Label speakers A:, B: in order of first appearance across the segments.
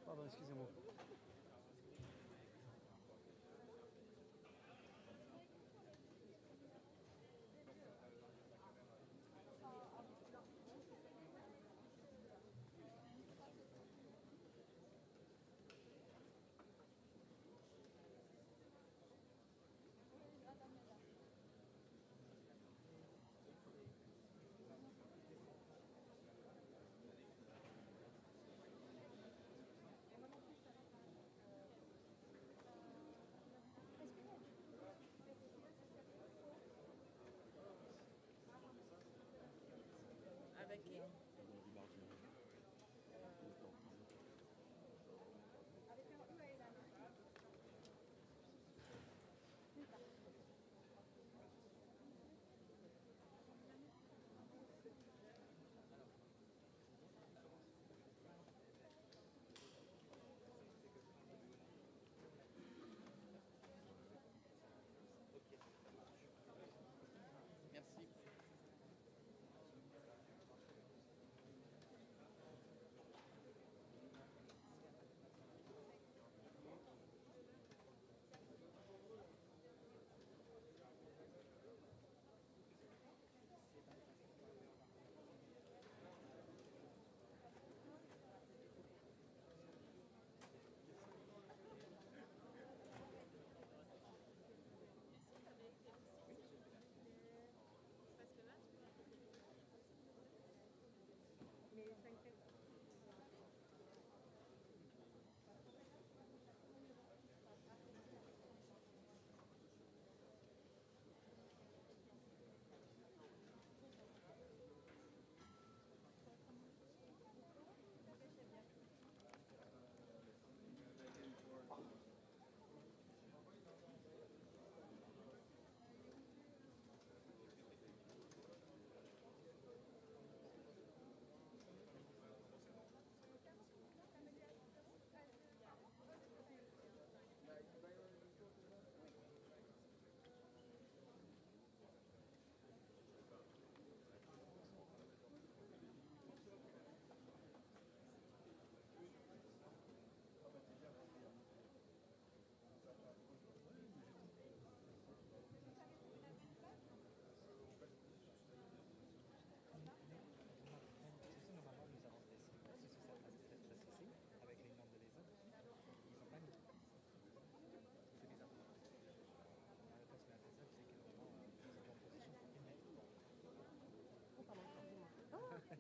A: Pardon, excusez-moi.
B: Avec qui? Merci.
C: Mais t'inquiète.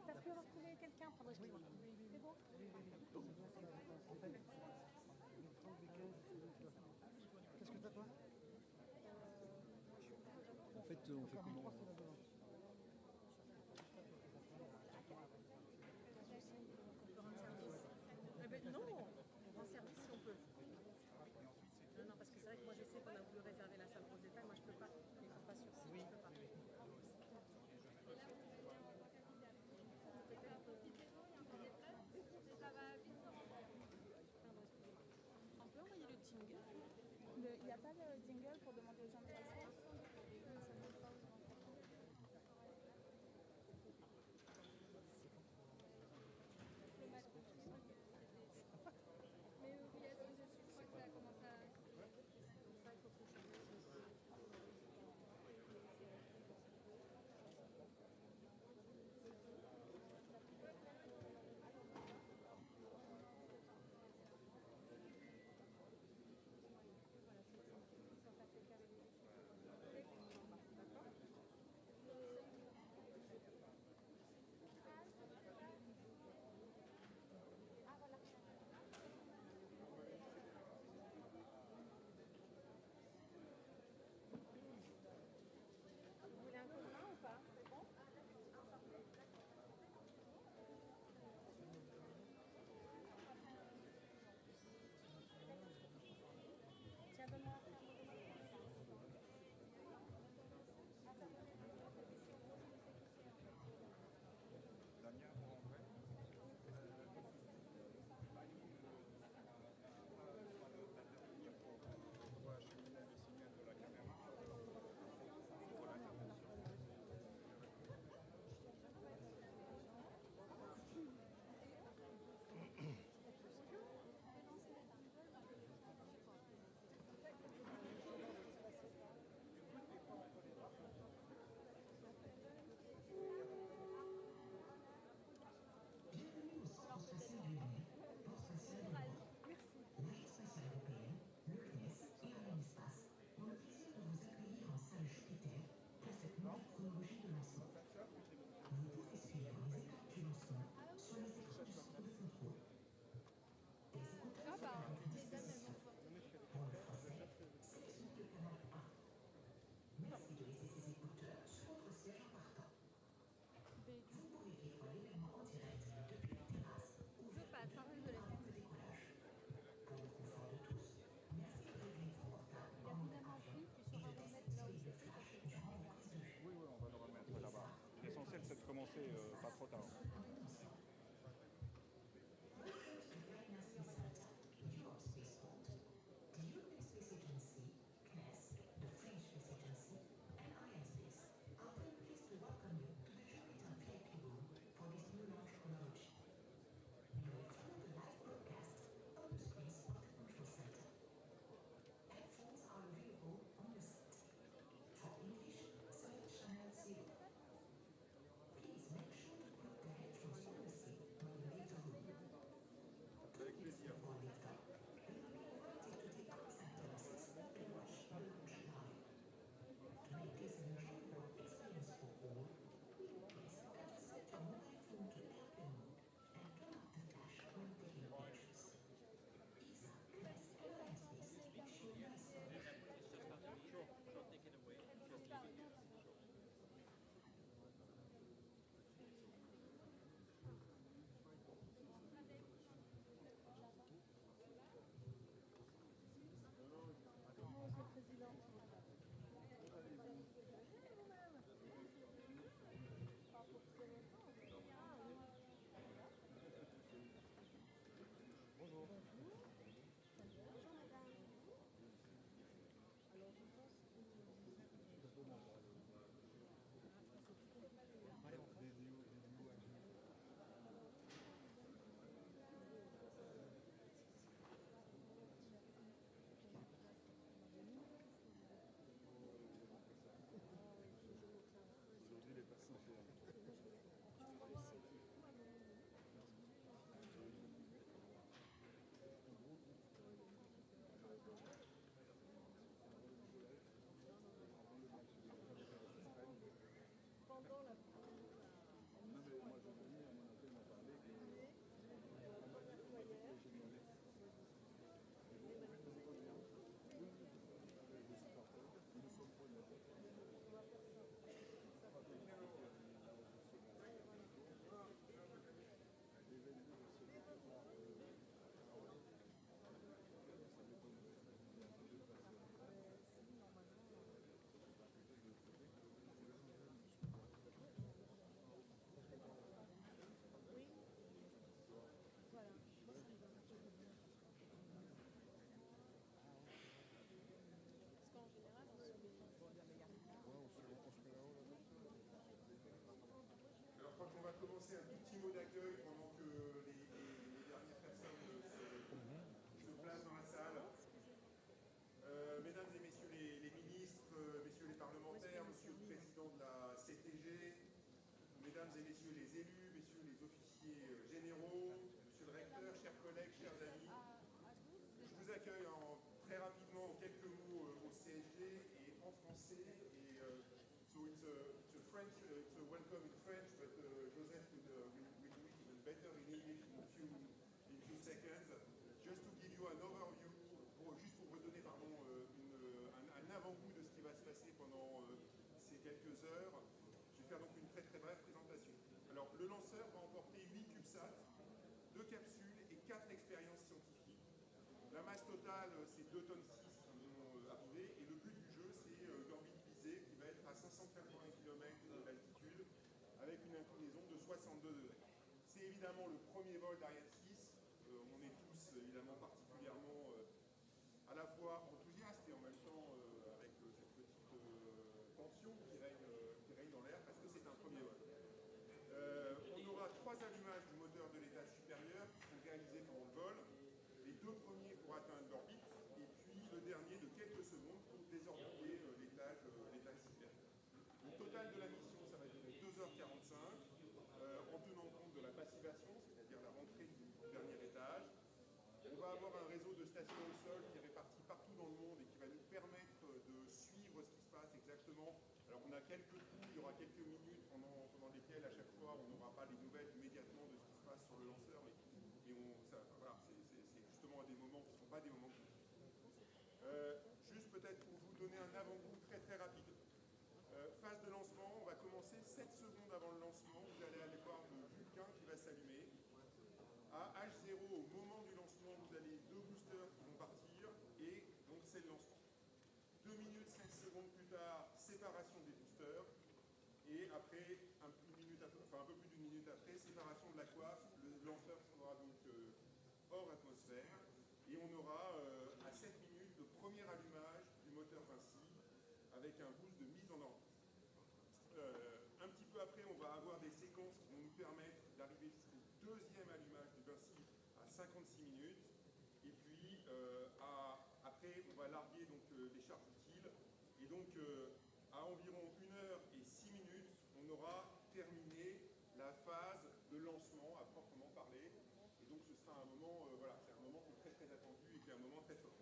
C: T'as pu avoir trouvé quelqu'un pendant que je t'ai dit. C'est bon?
A: Qu'est-ce que t'as, toi? En fait, on fait comment?
B: Eh ben, non, on rend service si on peut. Non, non, parce que c'est vrai que moi je sais qu'on a voulu réserver la salle pour détail, moi je peux pas. Ils sont pas sur site, je peux pas. On peut envoyer le jingle?
C: Il n'y a pas de jingle pour demander aux gens de s'asseoir? Mais oui, dessus, je crois que ça commence à...
B: Ça, il faut que je
D: commencer pas trop tard.
E: Commencer un tout petit mot d'accueil pendant que les dernières personnes se placent dans la salle. Mesdames et messieurs les ministres, messieurs les parlementaires, monsieur le président de la CTG, mesdames et messieurs les élus, messieurs les officiers généraux, monsieur le recteur, chers collègues, chers amis, je vous accueille très rapidement en quelques mots au CSG et en français. So it's a French, it's a welcome in French, but Joseph will do it even better in English in few seconds. Just to give you an overview, juste pour vous donner un avant-goût de ce qui va se passer pendant ces quelques heures. Je vais faire donc une très très brève présentation. Alors le lanceur va emporter 8 cubesats, 2 capsules et 4 expériences scientifiques. La masse totale c'est 2,6 tonnes qui vont arriver et le but du jeu c'est l'orbite visée qui va être à 580 km d'altitude avec une inclinaison de 62 degrés. C'est évidemment le premier vol d'Ariane 6. On est tous évidemment particulièrement à la fois enthousiastes et en même temps avec cette petite tension qui règne dans l'air parce que c'est un premier vol. On aura 3 allumages du moteur de l'étage supérieur qui seront réalisés pendant le vol. Les 2 premiers pour atteindre l'orbite et puis le dernier de quelques secondes pour désorbiter l'étage supérieur. Le total de la mission, ça va durer 2h45 en tenant compte de la passivation, c'est-à-dire la rentrée du dernier étage. On va avoir un réseau de stations au sol qui est réparti partout dans le monde et qui va nous permettre de suivre ce qui se passe exactement. Alors on a quelques coups, il y aura quelques minutes pendant lesquelles à chaque fois on n'aura pas les nouvelles immédiatement de ce qui se passe sur le lanceur, mais voilà, c'est justement des moments qui ne sont pas des moments critiques. Juste peut-être pour vous donner un avant-goût très très rapide. Phase de lancement, on va commencer 7 secondes avant le lancement, vous allez aller voir le Vulcain qui va s'allumer. À H0, au moment du lancement, vous avez 2 boosters qui vont partir et donc c'est le lancement. 2 minutes 16 secondes plus tard, séparation des boosters et après une minute à peu enfin un peu plus d'une minute après, séparation de la coiffe, le lanceur sera donc hors atmosphère, et on aura à 7 minutes le premier allumage du moteur Vinci avec un boost de mise en orbite. Un petit peu après, on va avoir des séquences qui vont nous permettre d'arriver jusqu'au deuxième allumage du Vinci à 56 minutes. Et puis, après, on va larguer donc, les charges utiles. Et donc, à environ 1 h et 6 minutes, on aura terminé la phase de lancement à proprement parler. Et donc, ce sera un moment, voilà, c'est un moment qui est très très attendu et qui est un moment très fort.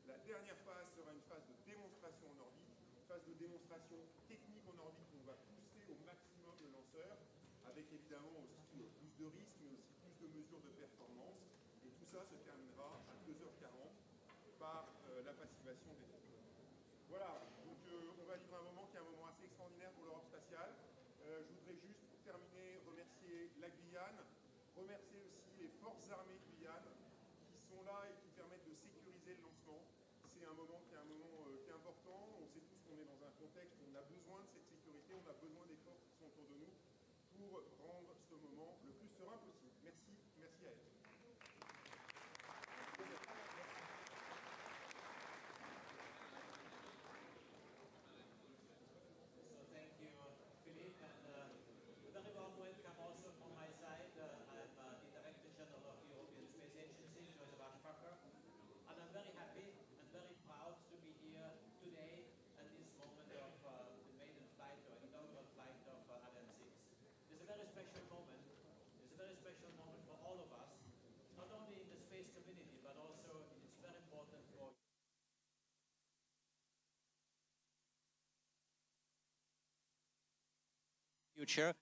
E: La dernière phase sera une phase de démonstration en orbite, une phase de démonstration technique en orbite où on va pousser au maximum le lanceur, avec évidemment aussi plus de risques, mais aussi plus de mesures de performance. Et tout ça se terminera à 2 h 40 par la passivation des trous. Voilà, donc on va vivre un moment qui est un moment assez extraordinaire pour l'Europe spatiale. Je voudrais juste, pour terminer, remercier la Guyane, remercier aussi les forces armées de Guyane qui sont là et qui permettent de sécuriser le lancement. C'est un moment qui est important. On sait tous qu'on est dans un contexte où on a besoin de cette sécurité, on a besoin des forces qui sont autour de nous pour rendre ce moment le plus serein possible. Merci, merci à elle.
D: Future.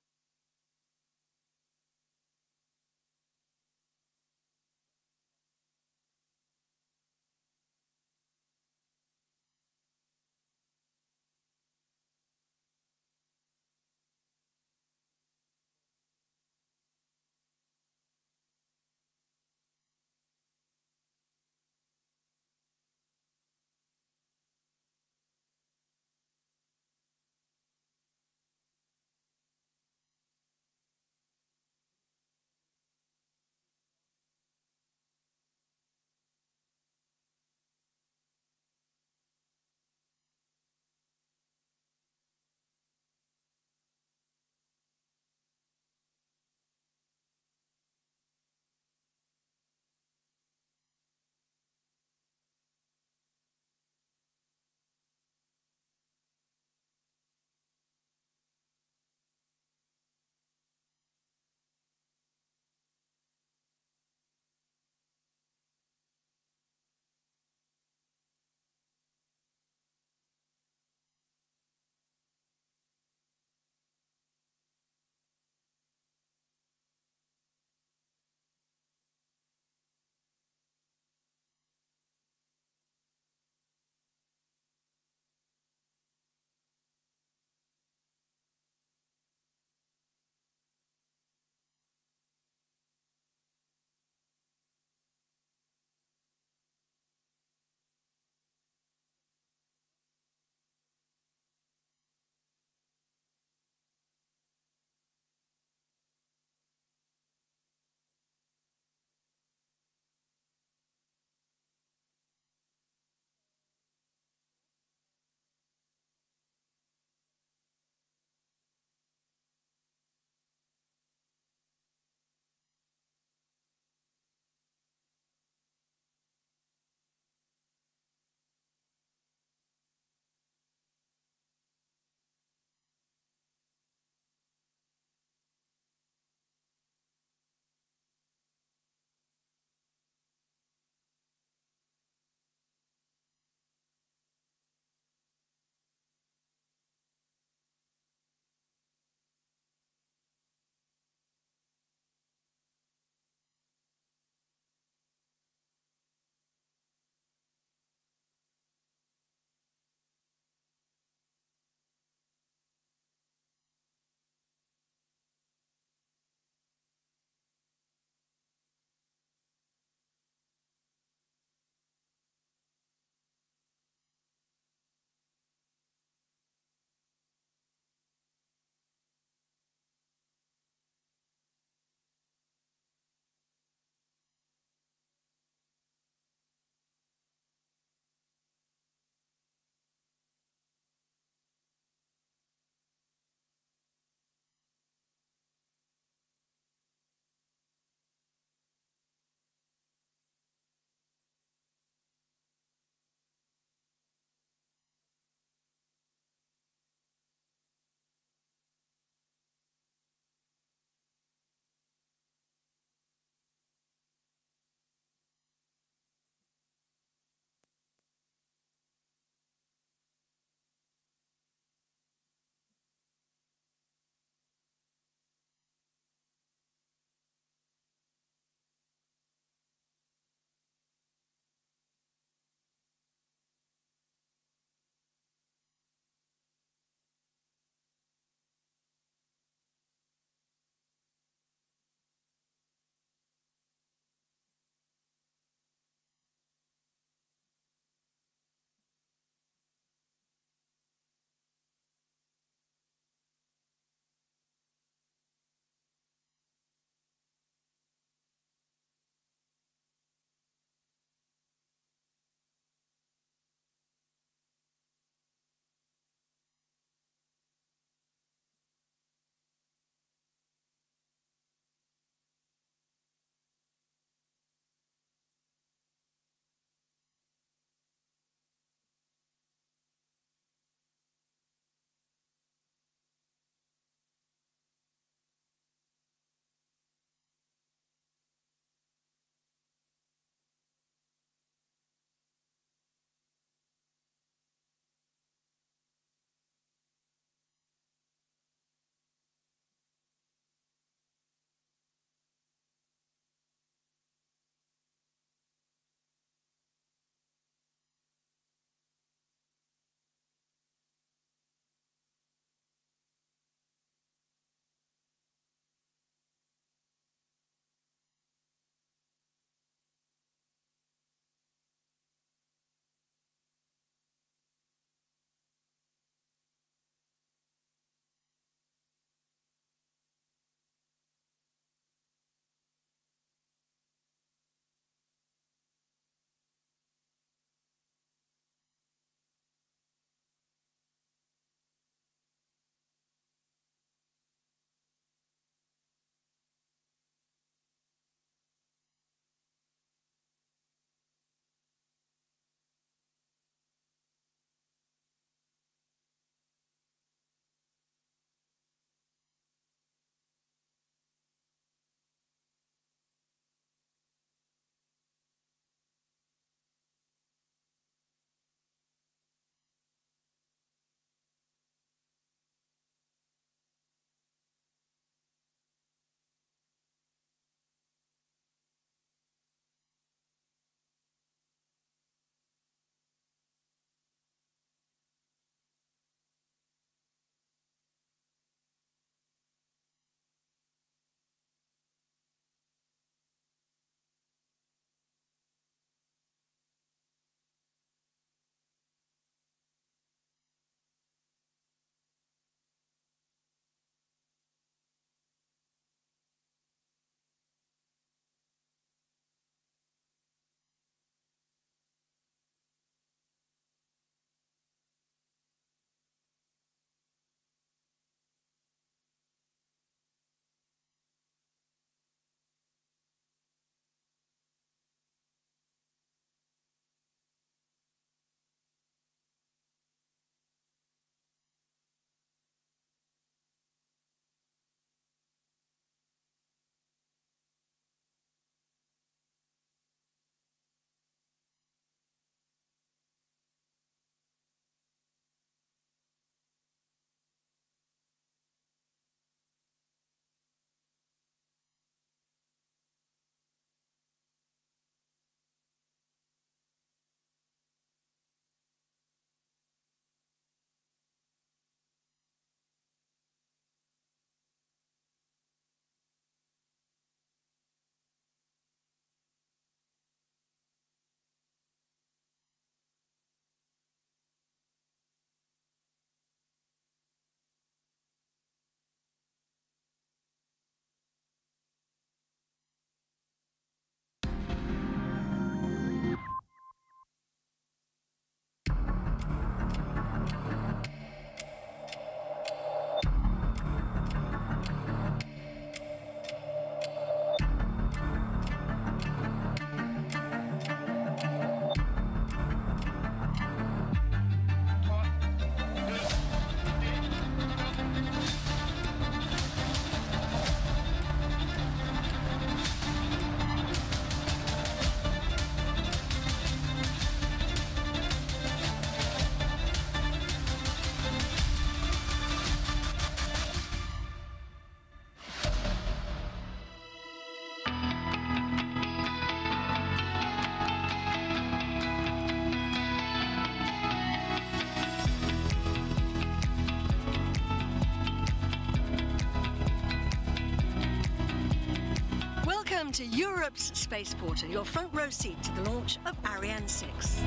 D: Welcome to Europe's spaceport and your front row seat to the launch of Ariane 6.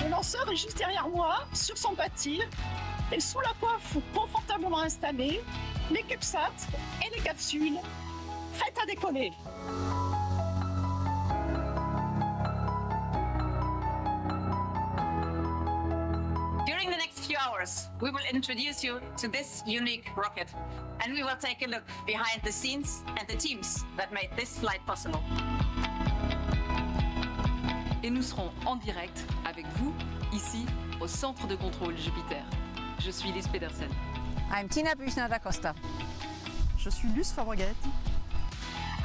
F: Le lanceur est juste derrière moi, sur son bâti, et sous la coiffe confortablement installée, les cubesats et les capsules, prêtes à décoller.
G: During the next few hours, we will introduce you to this unique rocket, and we will take a look behind the scenes and the teams that made this flight possible.
H: Et nous serons en direct avec vous, ici, au centre de contrôle Jupiter. Je suis Lise Pedersen.
I: I'm Tina Büchner da Costa.
A: Je suis Luce Fabreguet.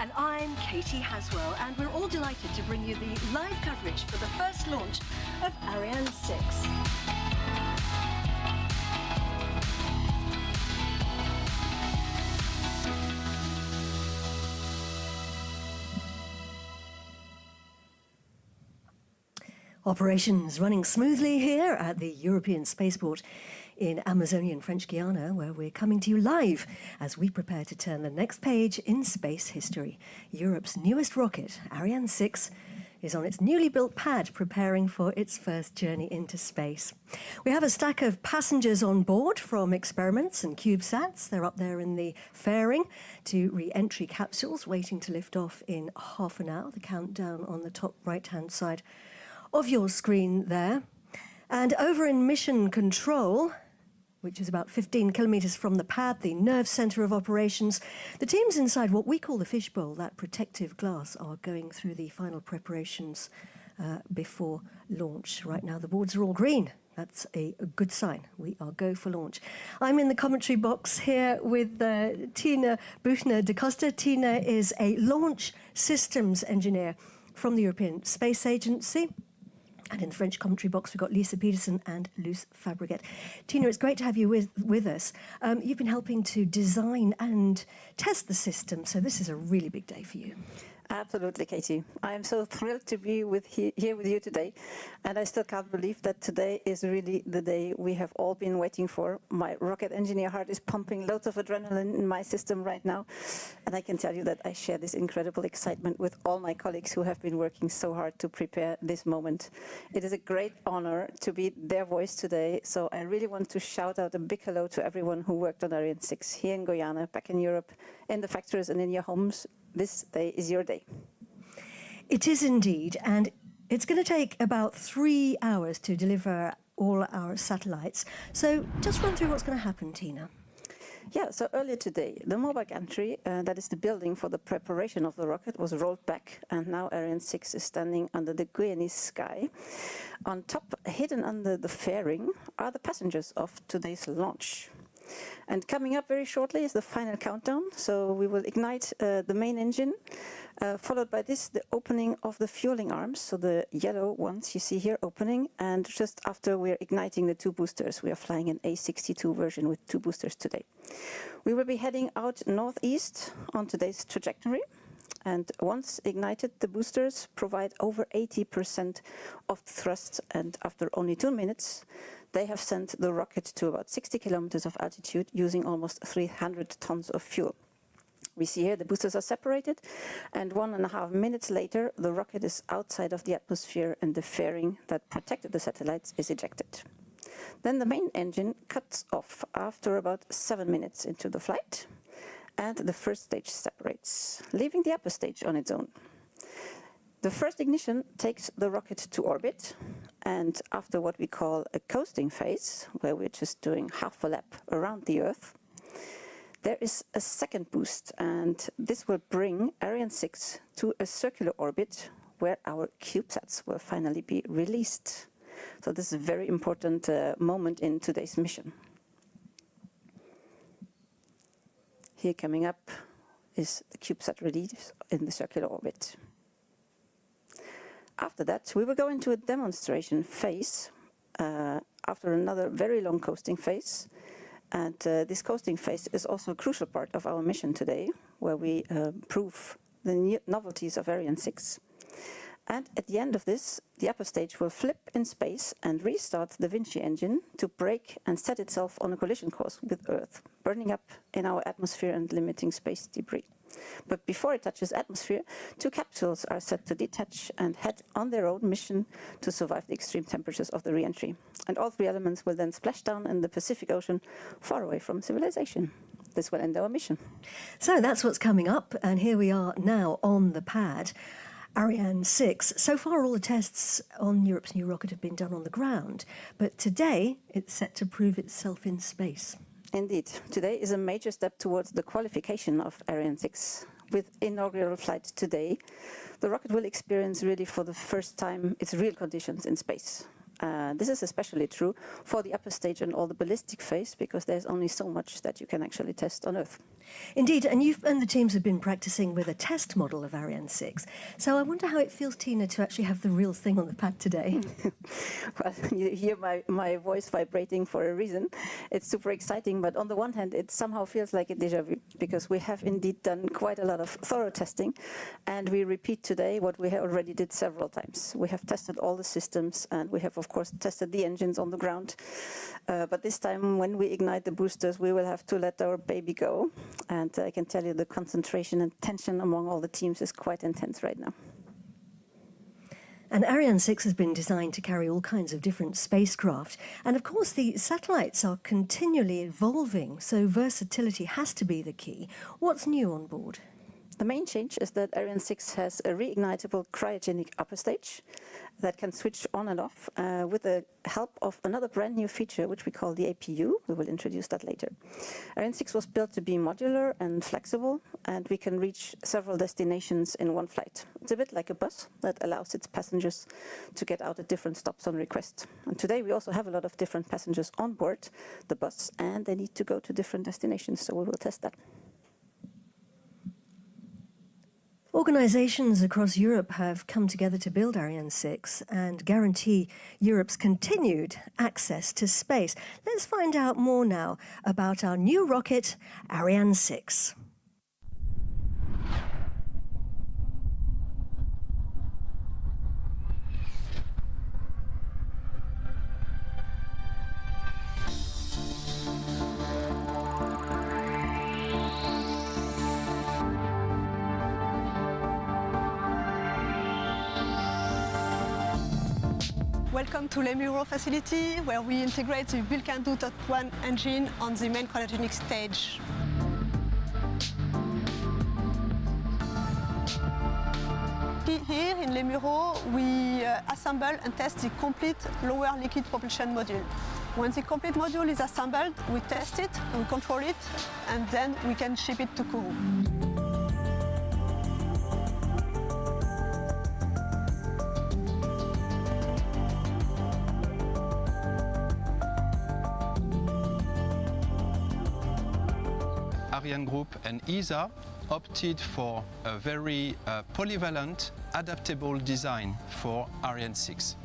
D: And I'm Katie Haswell, and we're all delighted to bring you the live coverage for the first launch of Ariane 6. Operations running smoothly here at the European Spaceport in Amazonian French Guiana, where we're coming to you live as we prepare to turn the next page in space history. Europe's newest rocket, Ariane 6, is on its newly built pad preparing for its first journey into space. We have a stack of passengers on board from experiments and cubesats. They're up there in the fairing to re-entry capsules waiting to lift off in half an hour. The countdown on the top right-hand side of your screen there. And over in mission control, which is about 15 kilometres from the pad, the nerve centre of operations, the teams inside what we call the fishbowl, that protective glass, are going through the final preparations before launch. Right now the boards are all green. That's a good sign. We are go for launch. I'm in the commentary box here with Tina Büchner da Costa. Tina is a launch systems engineer from the European Space Agency. And in the French commentary box, we've got Lisa Peterson and Luce Fabreguet. Tina, it's great to have you with us. You've been helping to design and test the system, so this is a really big day for you.
I: Absolutely, Katie. I am so thrilled to be here with you today. And I still can't believe that today is really the day we have all been waiting for. My rocket engineer heart is pumping loads of adrenaline in my system right now. And I can tell you that I share this incredible excitement with all my colleagues who have been working so hard to prepare this moment. It is a great honor to be their voice today. So I really want to shout out a big hello to everyone who worked on Ariane 6 here in Guyana, back in Europe, in the factories and in your homes. This day is your day.
D: It is indeed, and it's going to take about 3 hours to deliver all our satellites. So just run through what's going to happen, Tina.
I: Yeah, so earlier today, the mobile gantry, that is the building for the preparation of the rocket, was rolled back, and now Ariane 6 is standing under the Guyanese sky. On top, hidden under the fairing, are the passengers of today's launch. And coming up very shortly is the final countdown. So we will ignite the main engine, followed by this, the opening of the fueling arms. So the yellow ones you see here opening. And just after we're igniting the 2 boosters, we are flying an A62 version with 2 boosters today. We will be heading out northeast on today's trajectory. And once ignited, the boosters provide over 80% of thrust. And after only 2 minutes, they have sent the rocket to about 60 kilometers of altitude using almost 300 tons of fuel. We see here the boosters are separated, and 1.5 minutes later, the rocket is outside of the atmosphere and the fairing that protected the satellites is ejected. Then the main engine cuts off after about 7 minutes into the flight, and the first stage separates, leaving the upper stage on its own. The first ignition takes the rocket to orbit, and after what we call a coasting phase, where we're just doing half a lap around the Earth, there is a second boost, and this will bring Ariane 6 to a circular orbit where our cubesats will finally be released. So this is a very important moment in today's mission. Here coming up is the CubeSat release in the circular orbit. After that, we will go into a demonstration phase after another very long coasting phase. And this coasting phase is also a crucial part of our mission today, where we prove the novelties of Ariane 6. And at the end of this, the upper stage will flip in space and restart the Vinci engine to brake and set itself on a collision course with Earth, burning up in our atmosphere and limiting space debris. But before it touches atmosphere, 2 capsules are set to detach and head on their own mission to survive the extreme temperatures of the re-entry. And all 3 elements will then splash down in the Pacific Ocean, far away from civilization. This will end our mission.
D: So that's what's coming up, and here we are now on the pad. Ariane 6. So far, all the tests on Europe's new rocket have been done on the ground, but today it's set to prove itself in space.
I: Indeed. Today is a major step towards the qualification of Ariane 6. With inaugural flight today, the rocket will experience really for the first time its real conditions in space. This is especially true for the upper stage and all the ballistic phase, because there's only so much that you can actually test on Earth.
D: Indeed, and you and the teams have been practicing with a test model of Ariane 6. So I wonder how it feels, Tina, to actually have the real thing on the pad today.
I: Well, you hear my voice vibrating for a reason. It's super exciting, but on the one hand, it somehow feels like a déjà vu, because we have indeed done quite a lot of thorough testing, and we repeat today what we already did several times. We have tested all the systems, and we have, of course, tested the engines on the ground. But this time, when we ignite the boosters, we will have to let our baby go. And I can tell you the concentration and tension among all the teams is quite intense right now.
D: And Ariane 6 has been designed to carry all kinds of different spacecraft. And of course, the satellites are continually evolving, so versatility has to be the key. What's new on board?
I: The main change is that Ariane 6 has a reignitable cryogenic upper stage that can switch on and off with the help of another brand new feature, which we call the APU. We will introduce that later. Ariane 6 was built to be modular and flexible, and we can reach several destinations in one flight. It's a bit like a bus that allows its passengers to get out at different stops on request. And today we also have a lot of different passengers on board the bus, and they need to go to different destinations, so we will test that.
D: Organisations across Europe have come together to build Ariane 6 and guarantee Europe's continued access to space. Let's find out more now about our new rocket, Ariane 6.
B: Welcome to l'Emuro facility, where we integrate the Vulcan 2.1 engine on the main cryogenic stage. Here in l'Emuro, we assemble and test the complete lower liquid propulsion module. When the complete module is assembled, we test it, we control it, and then we can ship it to Kourou.
J: ArianeGroup and ESA opted for a very polyvalent, adaptable design for Ariane 6.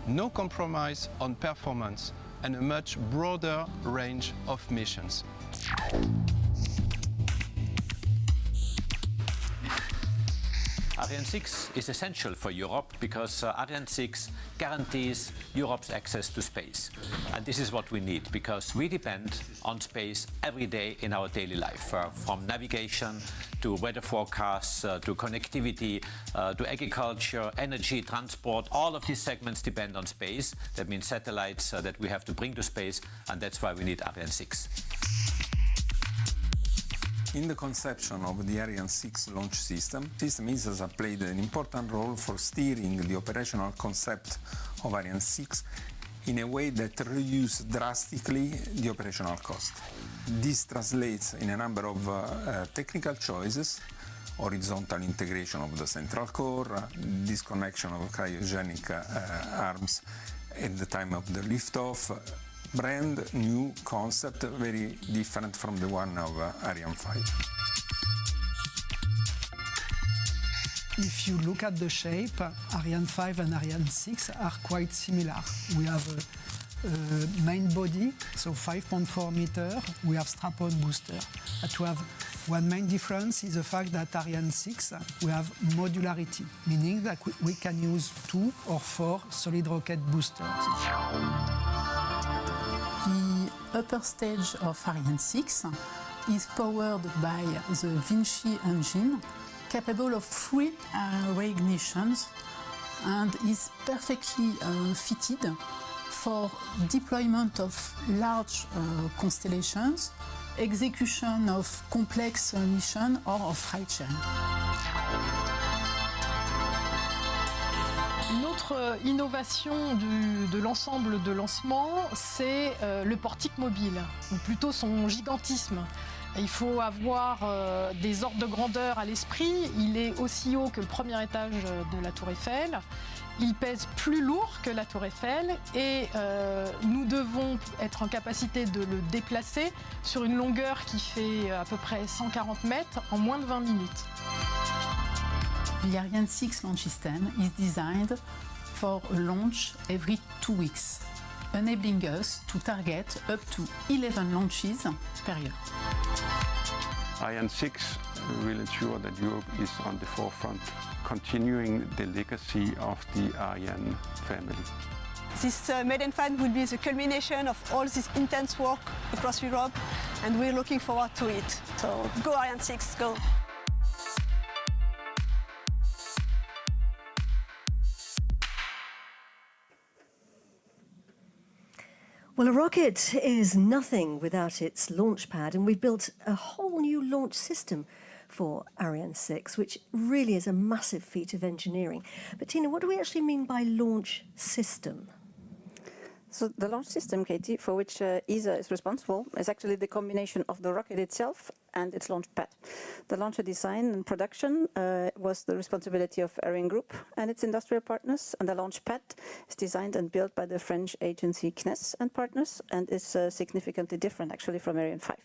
J: No compromise on performance and a much broader range of missions.
K: Ariane 6 is essential for Europe because Ariane 6 guarantees Europe's access to space. And this is what we need, because we depend on space every day in our daily life, from navigation to weather forecasts, to connectivity, to agriculture, energy, transport. All of these segments depend on space. That means satellites that we have to bring to space, and that's why we need Ariane 6.
L: In the conception of the Ariane 6 launch system, ESA played an important role for steering the operational concept of Ariane 6 in a way that reduced drastically the operational cost. This translates in a number of technical choices: horizontal integration of the central core, disconnection of cryogenic arms at the time of the liftoff, brand new concept, very different from the one of Ariane 5.
M: If you look at the shape, Ariane 5 and Ariane 6 are quite similar. We have a main body, so 5.4 meters. We have strap-on booster. But we have One main difference is the fact that Ariane 6, we have modularity, meaning that we can use 2 or 4 solid rocket boosters.
N: The upper stage of Ariane 6 is powered by the Vinci engine, capable of 3 reignitions, and is perfectly fitted for deployment of large constellations, execution of complex missions or of flight sharing.
A: Une autre innovation de l'ensemble de lancement, c'est le portique mobile, ou plutôt son gigantisme. Il faut avoir des ordres de grandeur à l'esprit. Il est aussi haut que le premier étage de la Tour Eiffel. Il pèse plus lourd que la Tour Eiffel et nous devons être en capacité de le déplacer sur une longueur qui fait à peu près 140 mètres en moins de 20 minutes.
N: The Ariane 6 launch system is designed for a launch every 2 weeks, enabling us to target up to 11 launches per year.
E: Ariane 6 will ensure that Europe is on the forefront, continuing the legacy of the Ariane family.
B: This Maiden Flight will be the culmination of all this intense work across Europe, and we're looking forward to it. So go Ariane 6, go!
D: Well, a rocket is nothing without its launch pad, and we've built a whole new launch system for Ariane 6, which really is a massive feat of engineering. But Tina, what do we actually mean by launch system?
I: So the launch system, Katie, for which ESA is responsible, is actually the combination of the rocket itself and its launch pad. The launcher design and production was the responsibility of ArianeGroup and its industrial partners, and the launch pad is designed and built by the French agency CNES and partners, and is significantly different actually from Ariane 5.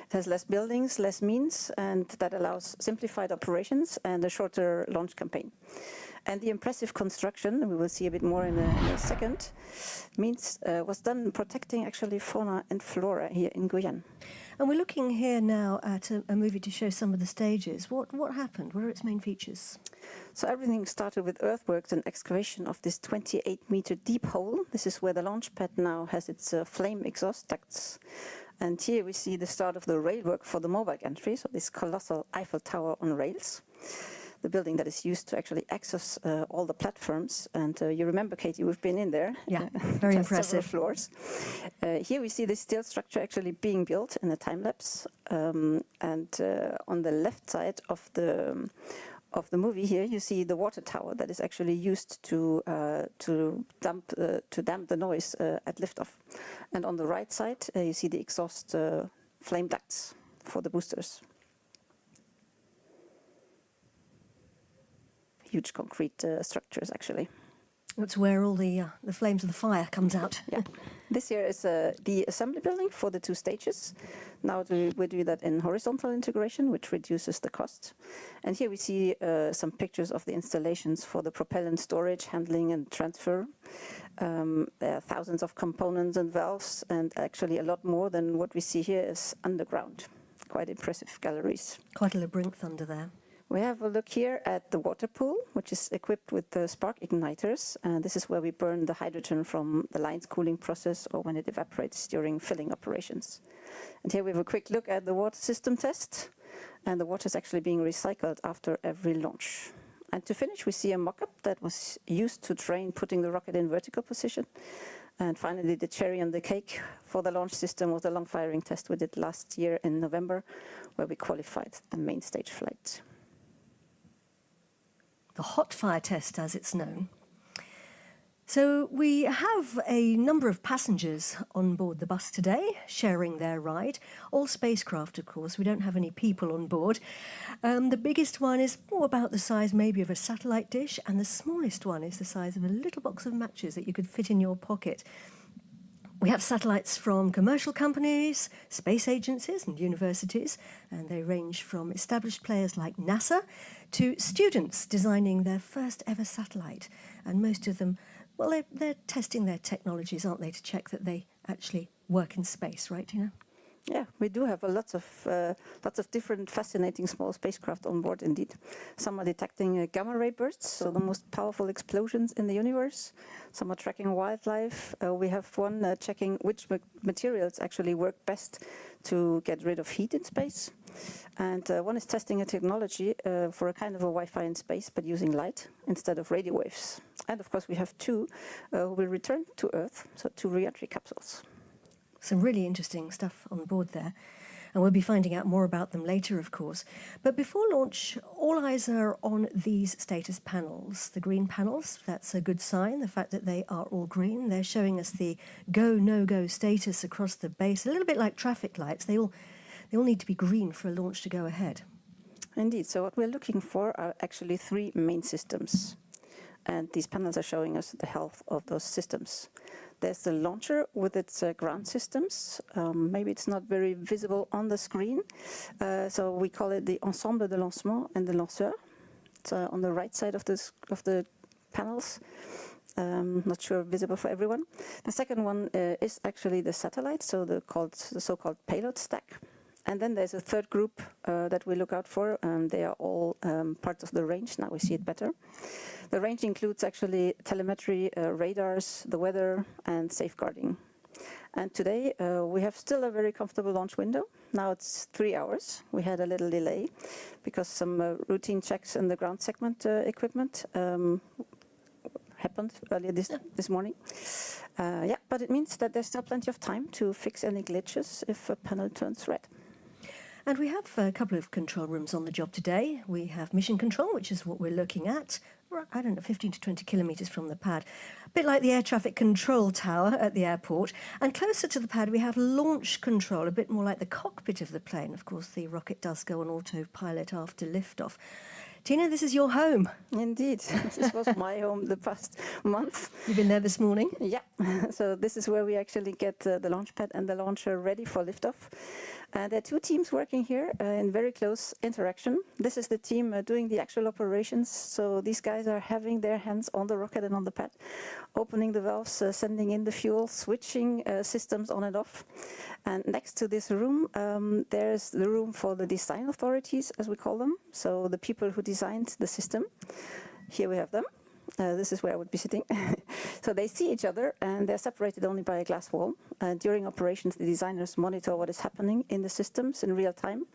I: It has less buildings, less means, and that allows simplified operations and a shorter launch campaign. And the impressive construction, we will see a bit more in a second, was done protecting actually fauna and flora here in Guyana.
D: And we're looking here now at a movie to show some of the stages. What happened? What are its main features?
I: So everything started with earthworks and excavation of this 28-meter deep hole. This is where the launch pad now has its flame exhaust ducts. And here we see the start of the railwork for the mobile gantry, so this colossal Eiffel Tower on rails. The building that is used to actually access all the platforms. And you remember, Katie, we've been in there.
D: Yeah, very impressive.
I: Floors. Here we see this steel structure actually being built in a time lapse. And on the left side of the movie here, you see the water tower that is actually used to damp the noise at liftoff. And on the right side, you see the exhaust flame ducts for the boosters. Huge concrete structures, actually.
D: That's where all the flames of the fire comes out.
I: Yeah. This here is the assembly building for the 2 stages. Now we do that in horizontal integration, which reduces the cost. And here we see some pictures of the installations for the propellant storage, handling and transfer. There are thousands of components and valves, and actually a lot more than what we see here is underground. Quite impressive galleries.
D: Quite a labyrinth under there.
I: We have a look here at the water pool, which is equipped with the spark igniters. This is where we burn the hydrogen from the line's cooling process or when it evaporates during filling operations. And here we have a quick look at the water system test. And the water is actually being recycled after every launch. And to finish, we see a mock-up that was used to train putting the rocket in vertical position. And finally, the cherry on the cake for the launch system was the long firing test we did last year in November, where we qualified the main stage flight.
D: The hot fire test, as it's known. So we have a number of passengers on board the bus today, sharing their ride. All spacecraft, of course. We don't have any people on board. The biggest one is about the size maybe of a satellite dish, and the smallest one is the size of a little box of matches that you could fit in your pocket. We have satellites from commercial companies, space agencies and universities, and they range from established players like NASA to students designing their first ever satellite. And most of them, well, they're testing their technologies, aren't they, to check that they actually work in space, right, Tina?
I: Yeah, we do have lots of different fascinating small spacecraft on board indeed. Some are detecting gamma ray bursts, so the most powerful explosions in the universe. Some are tracking wildlife. We have one checking which materials actually work best to get rid of heat in space. And one is testing a technology for a kind of a Wi-Fi in space, but using light instead of radio waves. And of course we have two who will return to Earth, so 2 reentry capsules.
D: Some really interesting stuff on board there, and we'll be finding out more about them later, of course. But before launch, all eyes are on these status panels. The green panels, that's a good sign, the fact that they are all green. They're showing us the go, no-go status across the base, a little bit like traffic lights. They all need to be green for a launch to go ahead.
I: Indeed, so what we're looking for are actually 3 main systems. And these panels are showing us the health of those systems. There's the launcher with its ground systems. Maybe it's not very visible on the screen. So we call it the ensemble de lancement and the lanceur. It's on the right side of the panels. Not sure visible for everyone. The second one is actually the satellite, so the so-called payload stack. And then there's a third group that we look out for. They are all part of the range. Now we see it better. The range includes actually telemetry, radars, the weather, and safeguarding. And today we have still a very comfortable launch window. Now it's 3 hours. We had a little delay because some routine checks in the ground segment equipment happened earlier this morning. Yeah, but it means that there's still plenty of time to fix any glitches if a panel turns red.
D: And we have a couple of control rooms on the job today. We have mission control, which is what we're looking at, I don't know, 15 to 20 kilometres from the pad. A bit like the air traffic control tower at the airport. And closer to the pad, we have launch control, a bit more like the cockpit of the plane. Of course, the rocket does go on autopilot after liftoff. Tina, this is your home.
I: Indeed. This was my home the past month.
D: You've been there this morning?
I: Yeah. So this is where we actually get the launch pad and the launcher ready for liftoff. There are 2 teams working here in very close interaction. This is the team doing the actual operations. So these guys are having their hands on the rocket and on the pad, opening the valves, sending in the fuel, switching systems on and off. And next to this room, there's the room for the design authorities, as we call them. So the people who designed the system. Here we have them. This is where I would be sitting. So they see each other and they're separated only by a glass wall. During operations, the designers monitor what is happening in the systems in real time,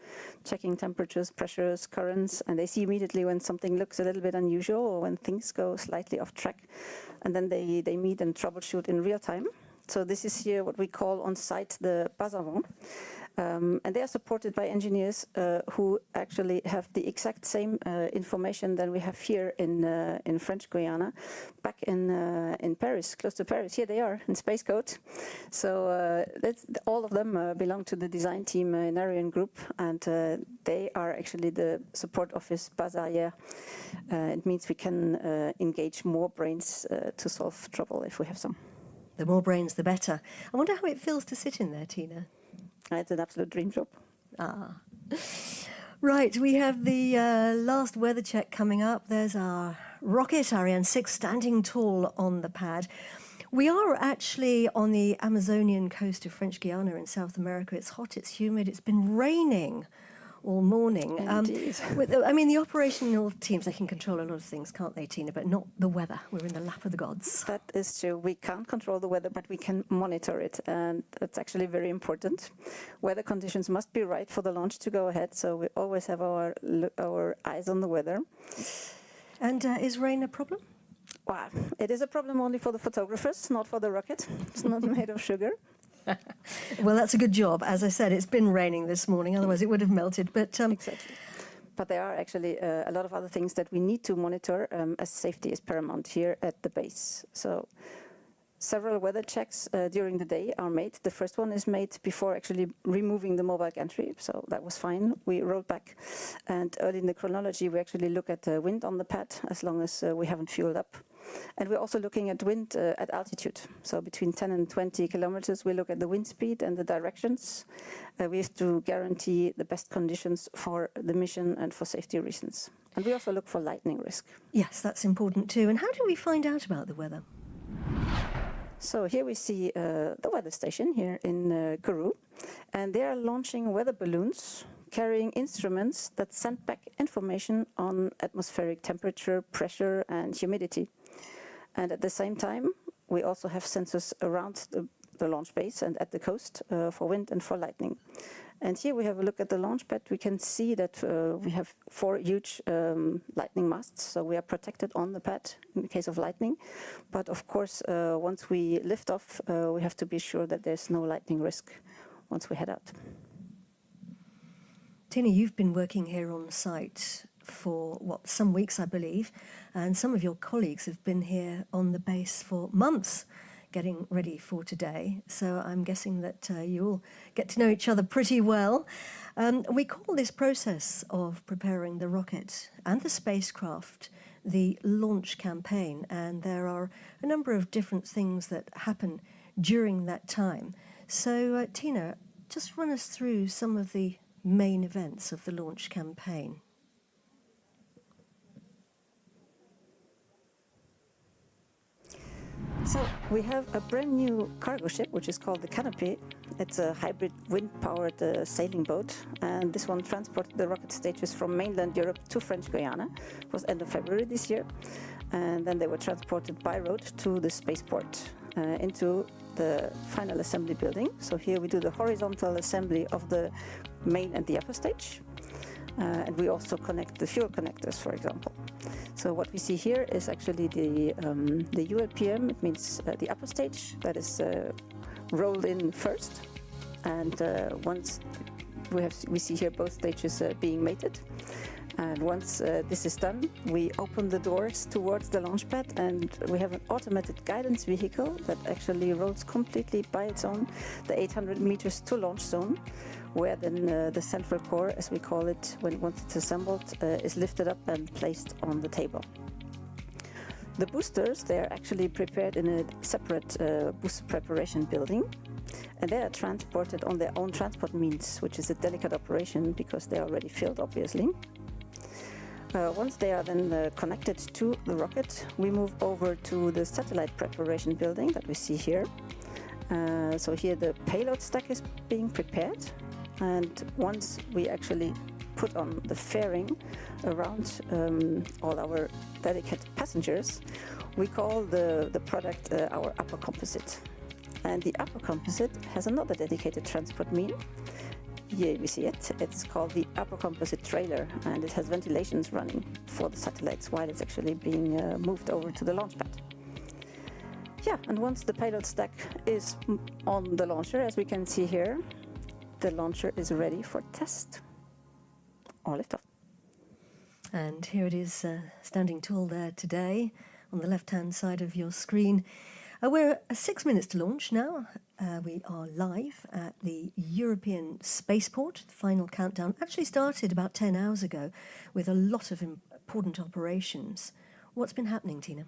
I: checking temperatures, pressures, currents, and they see immediately when something looks a little bit unusual or when things go slightly off track. And then they meet and troubleshoot in real time. So this is here what we call on site the base avant. And they are supported by engineers who actually have the exact same information than we have here in French Guiana, back in Paris, close to Paris. Here they are in Space Code. So all of them belong to the design team in ArianeGroup, and they are actually the support office base arrière. It means we can engage more brains to solve trouble if we have some.
D: The more brains, the better. I wonder how it feels to sit in there, Tina.
I: It's an absolute dream job.
D: Right, we have the last weather check coming up. There's our rocket, Ariane 6, standing tall on the pad. We are actually on the Amazonian coast of French Guiana in South America. It's hot, it's humid, it's been raining all morning. I mean, the operational teams, they can control a lot of things, can't they, Tina? But not the weather. We're in the lap of the gods.
I: That is true. We can't control the weather, but we can monitor it. And that's actually very important. Weather conditions must be right for the launch to go ahead. So we always have our eyes on the weather.
D: And is rain a problem?
I: Well, it is a problem only for the photographers, not for the rocket. It's not made of sugar.
D: Well, that's a good job. As I said, it's been raining this morning, otherwise it would have melted. But
I: Exactly. But there are actually a lot of other things that we need to monitor, as safety is paramount here at the base. So several weather checks during the day are made. The first one is made before actually removing the mobile gantry, so that was fine. We rolled back, and early in the chronology we actually look at the wind on the pad as long as we haven't fueled up. And we're also looking at wind at altitude. So between 10 and 20 kilometers, we look at the wind speed and the directions. We have to guarantee the best conditions for the mission and for safety reasons. And we also look for lightning risk.
D: Yes, that's important too. And how do we find out about the weather?
I: So here we see the weather station here in Kourou, and they are launching weather balloons carrying instruments that send back information on atmospheric temperature, pressure, and humidity. And at the same time, we also have sensors around the launch base and at the coast for wind and for lightning. And here we have a look at the launch pad. We can see that we have 4 huge lightning masts, so we are protected on the pad in the case of lightning. But of course, once we lift off, we have to be sure that there's no lightning risk once we head out.
D: Tina, you've been working here on site for, some weeks, I believe, and some of your colleagues have been here on the base for months, getting ready for today. So I'm guessing that you'll get to know each other pretty well. We call this process of preparing the rocket and the spacecraft the launch campaign, and there are a number of different things that happen during that time. So Tina, just run us through some of the main events of the launch campaign.
I: So we have a brand new cargo ship, which is called the Canopy. It's a hybrid wind-powered sailing boat, and this one transported the rocket stages from mainland Europe to French Guiana. It was end of February this year, and then they were transported by road to the spaceport into the final assembly building. So here we do the horizontal assembly of the main and the upper stage, and we also connect the fuel connectors, for example. So what we see here is actually the ULPM. It means the upper stage that is rolled in first, and once we see here both stages being mated. And once this is done, we open the doors towards the launch pad, and we have an automated guidance vehicle that actually rolls completely by its own the 800 meters to launch zone, where then the central core, as we call it, once it's assembled, is lifted up and placed on the table. The boosters, they are actually prepared in a separate booster preparation building, and they are transported on their own transport means, which is a delicate operation because they are already filled, obviously. Once they are then connected to the rocket, we move over to the satellite preparation building that we see here. So here the payload stack is being prepared, and once we actually put on the fairing around all our dedicated passengers, we call the product our upper composite. And the upper composite has another dedicated transport mean. Here we see it. It's called the upper composite trailer, and it has ventilations running for the satellites while it's actually being moved over to the launch pad. Yeah, and once the payload stack is on the launcher, as we can see here, the launcher is ready for test or liftoff.
D: And here it is, standing tall there today on the left-hand side of your screen. We're 6 minutes to launch now. We are live at the European Spaceport. The final countdown actually started about 10 hours ago with a lot of important operations. What's been happening, Tina?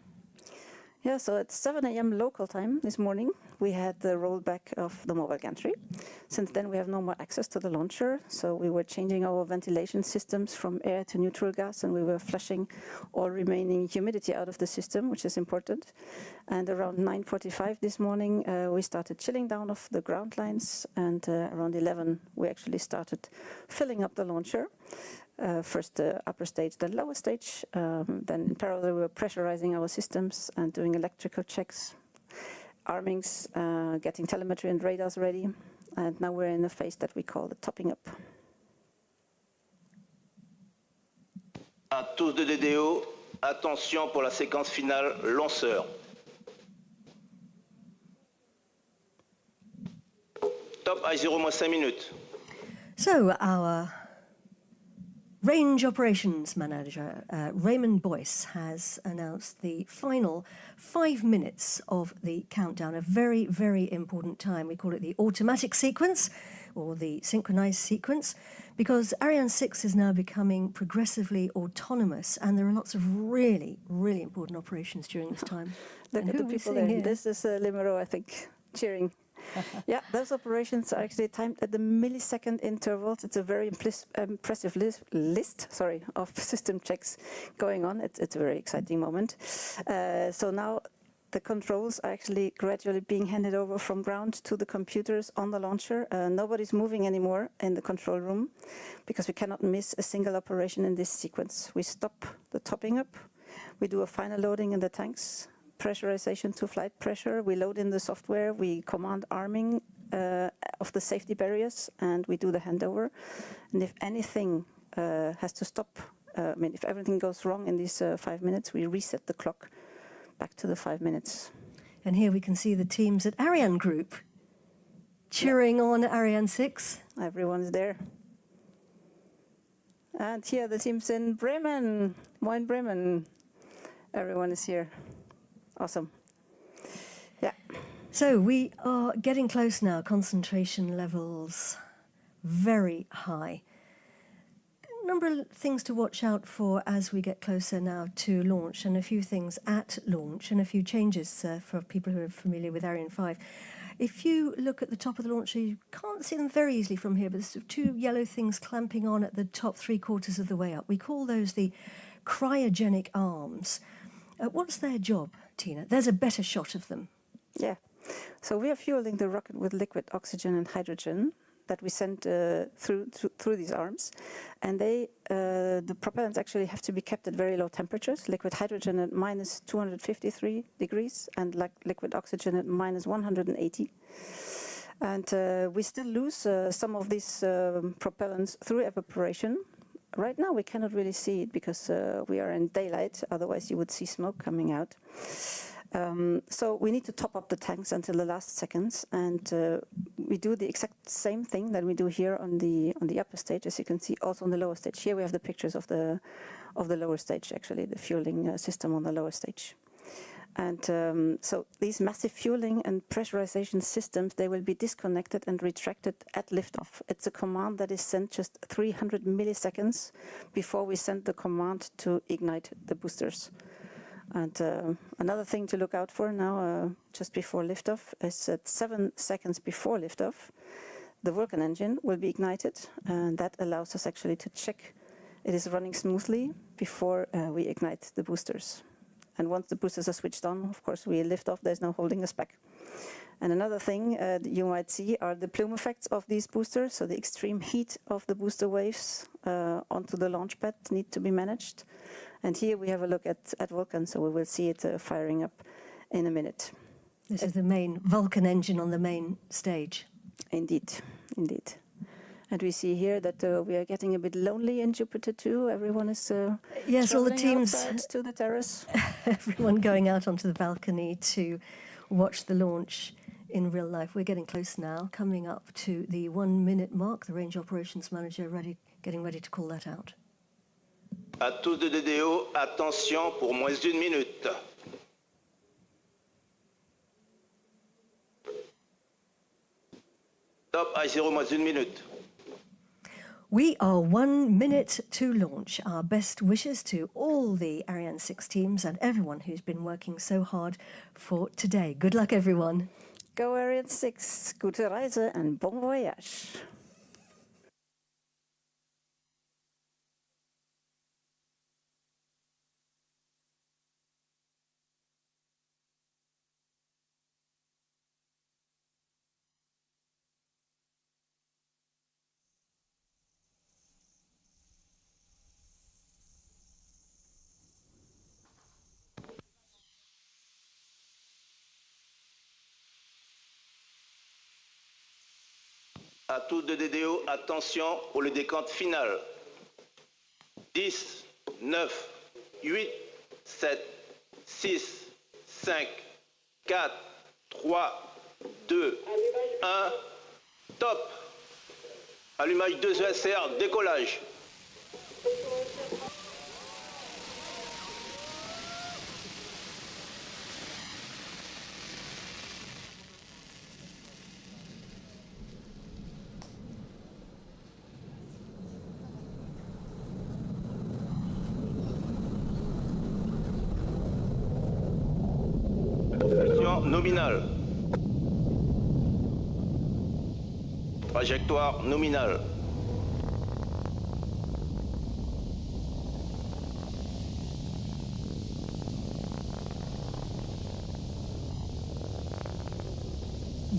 I: Yeah, so at 7 a.m. local time this morning, we had the rollback of the mobile gantry. Since then, we have no more access to the launcher, so we were changing our ventilation systems from air to neutral gas, and we were flushing all remaining humidity out of the system, which is important. And around 9:45 this morning, we started chilling down of the ground lines, and around 11, we actually started filling up the launcher. First the upper stage, then lower stage. Then in parallel we were pressurizing our systems and doing electrical checks, armings, getting telemetry and radars ready. And now we're in a phase that we call the topping up.
O: À tous de DDO, attention pour la séquence finale lanceur. Top à 0-5 minutes.
D: So our Range Operations Manager, Raymond Boyce, has announced the final 5 minutes of the countdown, a very, very important time. We call it the automatic sequence or the synchronized sequence, because Ariane 6 is now becoming progressively autonomous, and there are lots of really, really important operations during this time.
I: Look at the people there. Here? This is Limero, I think, cheering. Yeah, those operations are actually timed at the millisecond intervals. It's a very impressive list of system checks going on. It's a very exciting moment. So now The controls are actually gradually being handed over from ground to the computers on the launcher. Nobody's moving anymore in the control room because we cannot miss a single operation in this sequence. We stop the topping up, we do a final loading in the tanks, pressurization to flight pressure, we load in the software, we command arming of the safety barriers, and we do the handover. And if anything has to stop, if everything goes wrong in these 5 minutes, we reset the clock back to the 5 minutes.
D: And here we can see the teams at ArianeGroup cheering on Ariane 6.
I: Everyone's there. And here the teams in Bremen, Moin Bremen. Everyone is here. Awesome. Yeah.
D: So we are getting close now. Concentration levels very high. A number of things to watch out for as we get closer now to launch, and a few things at launch, and a few changes for people who are familiar with Ariane 5. If you look at the top of the launcher, you can't see them very easily from here, but there's sort of two yellow things clamping on at the top 3/4 of the way up. We call those the cryogenic arms. What's their job, Tina? There's a better shot of them.
I: Yeah. So we are fueling the rocket with liquid oxygen and hydrogen that we send through these arms, and the propellants actually have to be kept at very low temperatures. Liquid hydrogen at minus 253 degrees, and liquid oxygen at minus 180. And we still lose some of these propellants through evaporation. Right now we cannot really see it because we are in daylight, otherwise you would see smoke coming out. So we need to top up the tanks until the last seconds, and we do the exact same thing that we do here on the upper stage, as you can see, also on the lower stage. Here we have the pictures of the lower stage, actually, the fueling system on the lower stage. And so these massive fueling and pressurization systems, they will be disconnected and retracted at liftoff. It's a command that is sent just 300 milliseconds before we send the command to ignite the boosters. And another thing to look out for now, just before liftoff, is that 7 seconds before liftoff, the Vulcan engine will be ignited, and that allows us actually to check it is running smoothly before we ignite the boosters. And once the boosters are switched on, of course, we lift off. There's no holding us back. And another thing that you might see are the plume effects of these boosters. So the extreme heat of the booster waves onto the launch pad need to be managed. And here we have a look at Vulcan, so we will see it firing up in a minute.
D: This is the main Vulcan engine on the main stage.
I: Indeed, indeed. And we see here that we are getting a bit lonely in Jupiter too. Everyone is
D: yes, all the teams
I: to the terrace.
D: Everyone going out onto the balcony to watch the launch in real life. We're getting close now, coming up to the 1 minute mark. The Range Operations Manager getting ready to call that out.
O: À tous de DDO, attention pour moins d'1 minute. Top I0, moins d'1 minute.
D: We are 1 minute to launch. Our best wishes to all the Ariane 6 teams and everyone who's been working so hard for today. Good luck, everyone.
I: Go Ariane 6, gute Reise and bon voyage.
O: À tous de DDO, attention pour le décompte final. 10, 9, 8, 7, 6, 5, 4, 3, 2, 1, top. Allumage 2 ESR, décollage. Nominal. Trajectoire nominale.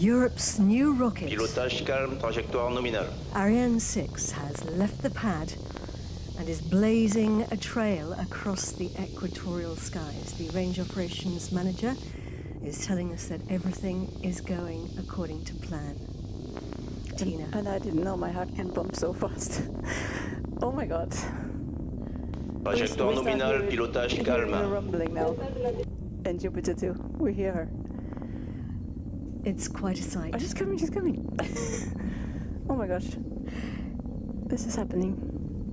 D: Europe's new rocket,
O: Pilotage calme, trajectoire nominale.
D: Ariane 6, has left the pad and is blazing a trail across the equatorial skies. The range operations manager is telling us that everything is going according to plan. Tina.
I: And I didn't know my heart can pump so fast. Oh my God.
O: Trajectoire nominale, pilotage calme.
I: We're rumbling now. And Jupiter too. We hear her.
D: It's quite a sight.
I: Oh, she's coming, she's coming. Oh my gosh. This is happening.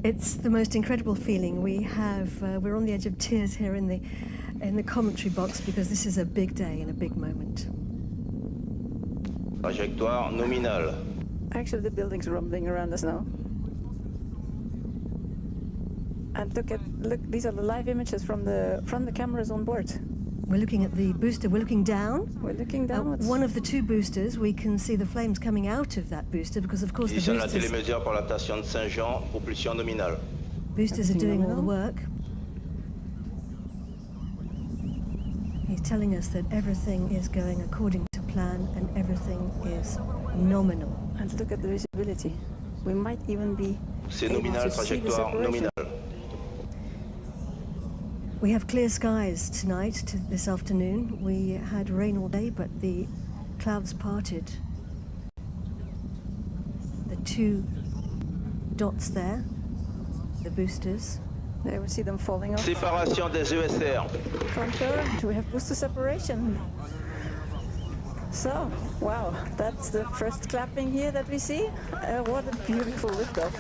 D: It's the most incredible feeling. We're on the edge of tears here in the commentary box because this is a big day and a big moment.
O: Trajectoire nominale.
I: Actually, the building's rumbling around us now. And look, these are the live images from the cameras on board.
D: We're looking at the booster. We're looking down.
I: We're looking downwards.
D: One of the two boosters, we can see the flames coming out of that booster because, of course, the
O: Position de la
D: boosters,
O: télémesure pour la station de Saint-Jean, propulsion nominale.
D: boosters are doing all the work. He's telling us that everything is going according to plan and everything is nominal.
I: And look at the visibility. We might even be
O: C'est
I: able
O: nominal,
I: to see the
O: trajectoire
I: separation.
O: nominale.
D: We have clear skies tonight, this afternoon. We had rain all day, but the clouds parted. The two dots there, the boosters.
I: There we see them falling off.
O: Séparation des ESR.
I: Confirmed, we have booster separation. So, wow, that's the first clapping here that we see. What a beautiful liftoff.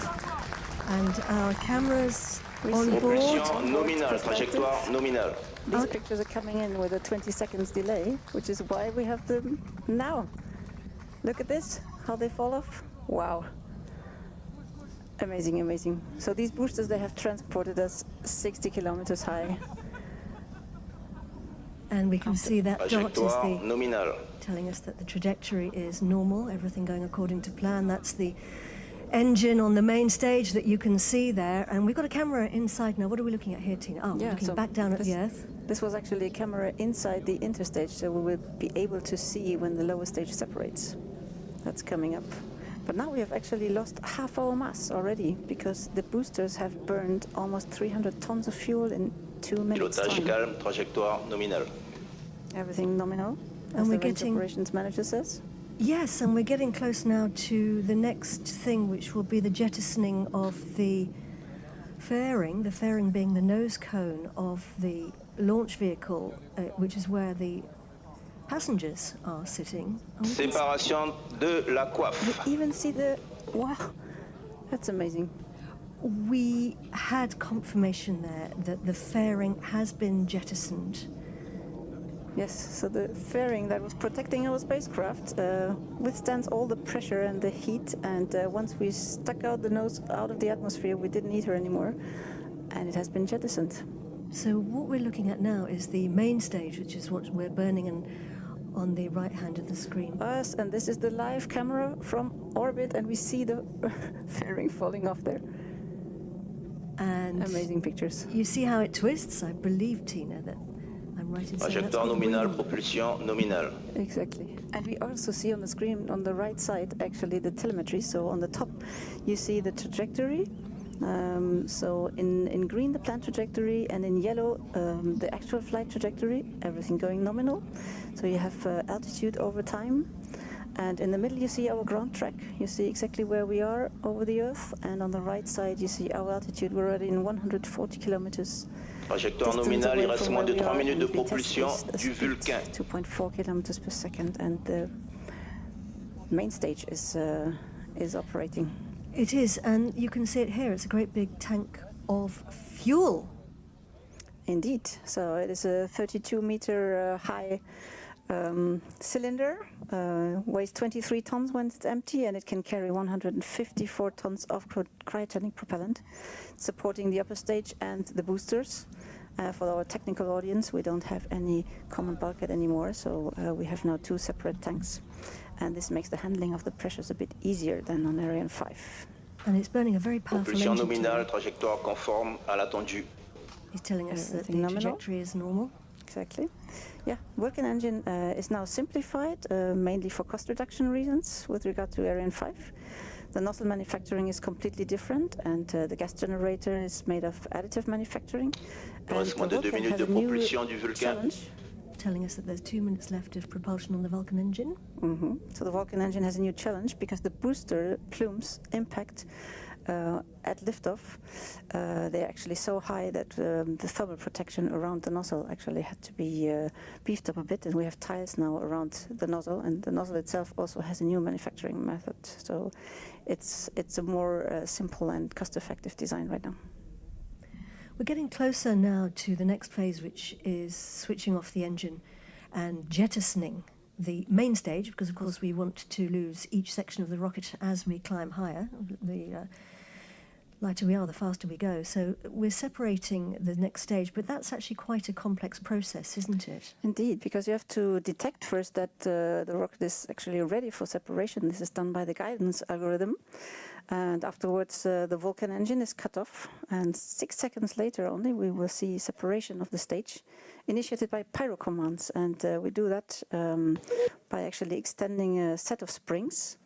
D: And our cameras on board.
O: Propulsion nominale, trajectoire nominale.
I: These pictures are coming in with a 20 seconds delay, which is why we have them now. Look at this, how they fall off. Wow. Amazing, amazing. So these boosters, they have transported us 60 kilometers high.
D: And we can see that dot is
O: Trajectoire nominale.
D: telling us that the trajectory is normal, everything going according to plan. That's the engine on the main stage that you can see there. And we've got a camera inside now. What are we looking at here, Tina? Oh, we're looking back down at the Earth.
I: This was actually a camera inside the interstage, so we will be able to see when the lower stage separates. That's coming up. But now we have actually lost half our mass already because the boosters have burned almost 300 tons of fuel in 2 minutes
O: Pilotage
I: time.
O: calme, trajectoire nominale.
I: Everything nominal,
D: And
I: as
D: we're
I: the range
D: getting-
I: operations manager says.
D: Yes, and we're getting close now to the next thing, which will be the jettisoning of the fairing being the nose cone of the launch vehicle, which is where the passengers are sitting.
O: Séparation de la coiffe.
I: We even see the... Wow, that's amazing.
D: We had confirmation there that the fairing has been jettisoned.
I: Yes, so the fairing that was protecting our spacecraft withstands all the pressure and the heat, and once we stuck out the nose out of the atmosphere, we didn't need her anymore, and it has been jettisoned.
D: So what we're looking at now is the main stage, which is what we're burning on the right hand of the screen.
I: Us, and this is the live camera from orbit, and we see the fairing falling off there.
D: And
I: amazing pictures.
D: You see how it twists? I believe, Tina, that I'm right in saying that's
O: Trajectoire
D: called
O: nominale,
D: wheel.
O: propulsion nominale.
I: Exactly. And we also see on the screen on the right side actually the telemetry. So on the top you see the trajectory. So in green the planned trajectory, and in yellow the actual flight trajectory, everything going nominal. So you have altitude over time. And in the middle you see our ground track. You see exactly where we are over the Earth. And on the right side you see our altitude. We're already in 140 kilometers.
O: Trajectoire nominale, il reste moins de 3 minutes de propulsion du Vulcain.
I: 2.4 kilometers per second, and the main stage is operating.
D: It is, and you can see it here. It's a great big tank of fuel.
I: Indeed. So it is a 32-meter high cylinder, weighs 23 tons when it's empty, and it can carry 154 tons of cryogenic propellant, supporting the upper stage and the boosters. For our technical audience, we don't have any common bulkhead anymore, so we have now 2 separate tanks. And this makes the handling of the pressures a bit easier than on Ariane 5.
D: And it's burning a very powerful
O: Propulsion
D: engine.
O: nominale, trajectoire conforme à l'attendu.
D: He's telling us that the
I: Everything nominal.
D: trajectory is normal.
I: Exactly. Yeah, Vulcan engine is now simplified, mainly for cost reduction reasons with regard to Ariane 5. The nozzle manufacturing is completely different, and the gas generator is made of additive manufacturing.
O: Il reste moins de 2 minutes de propulsion du Vulcain.
D: Telling us that there's 2 minutes left of propulsion on the Vulcan engine.
I: So the Vulcan engine has a new challenge because the booster plumes impact at liftoff. They're actually so high that the thermal protection around the nozzle actually had to be beefed up a bit, and we have tiles now around the nozzle, and the nozzle itself also has a new manufacturing method. So it's a more simple and cost-effective design right now.
D: We're getting closer now to the next phase, which is switching off the engine and jettisoning the main stage, because of course we want to lose each section of the rocket as we climb higher. The lighter we are, the faster we go. So we're separating the next stage, but that's actually quite a complex process, isn't it?
I: Indeed, because you have to detect first that the rocket is actually ready for separation. This is done by the guidance algorithm. And afterwards, the Vulcan engine is cut off, and 6 seconds later only, we will see separation of the stage, initiated by pyro commands. And we do that by actually extending a set of springs.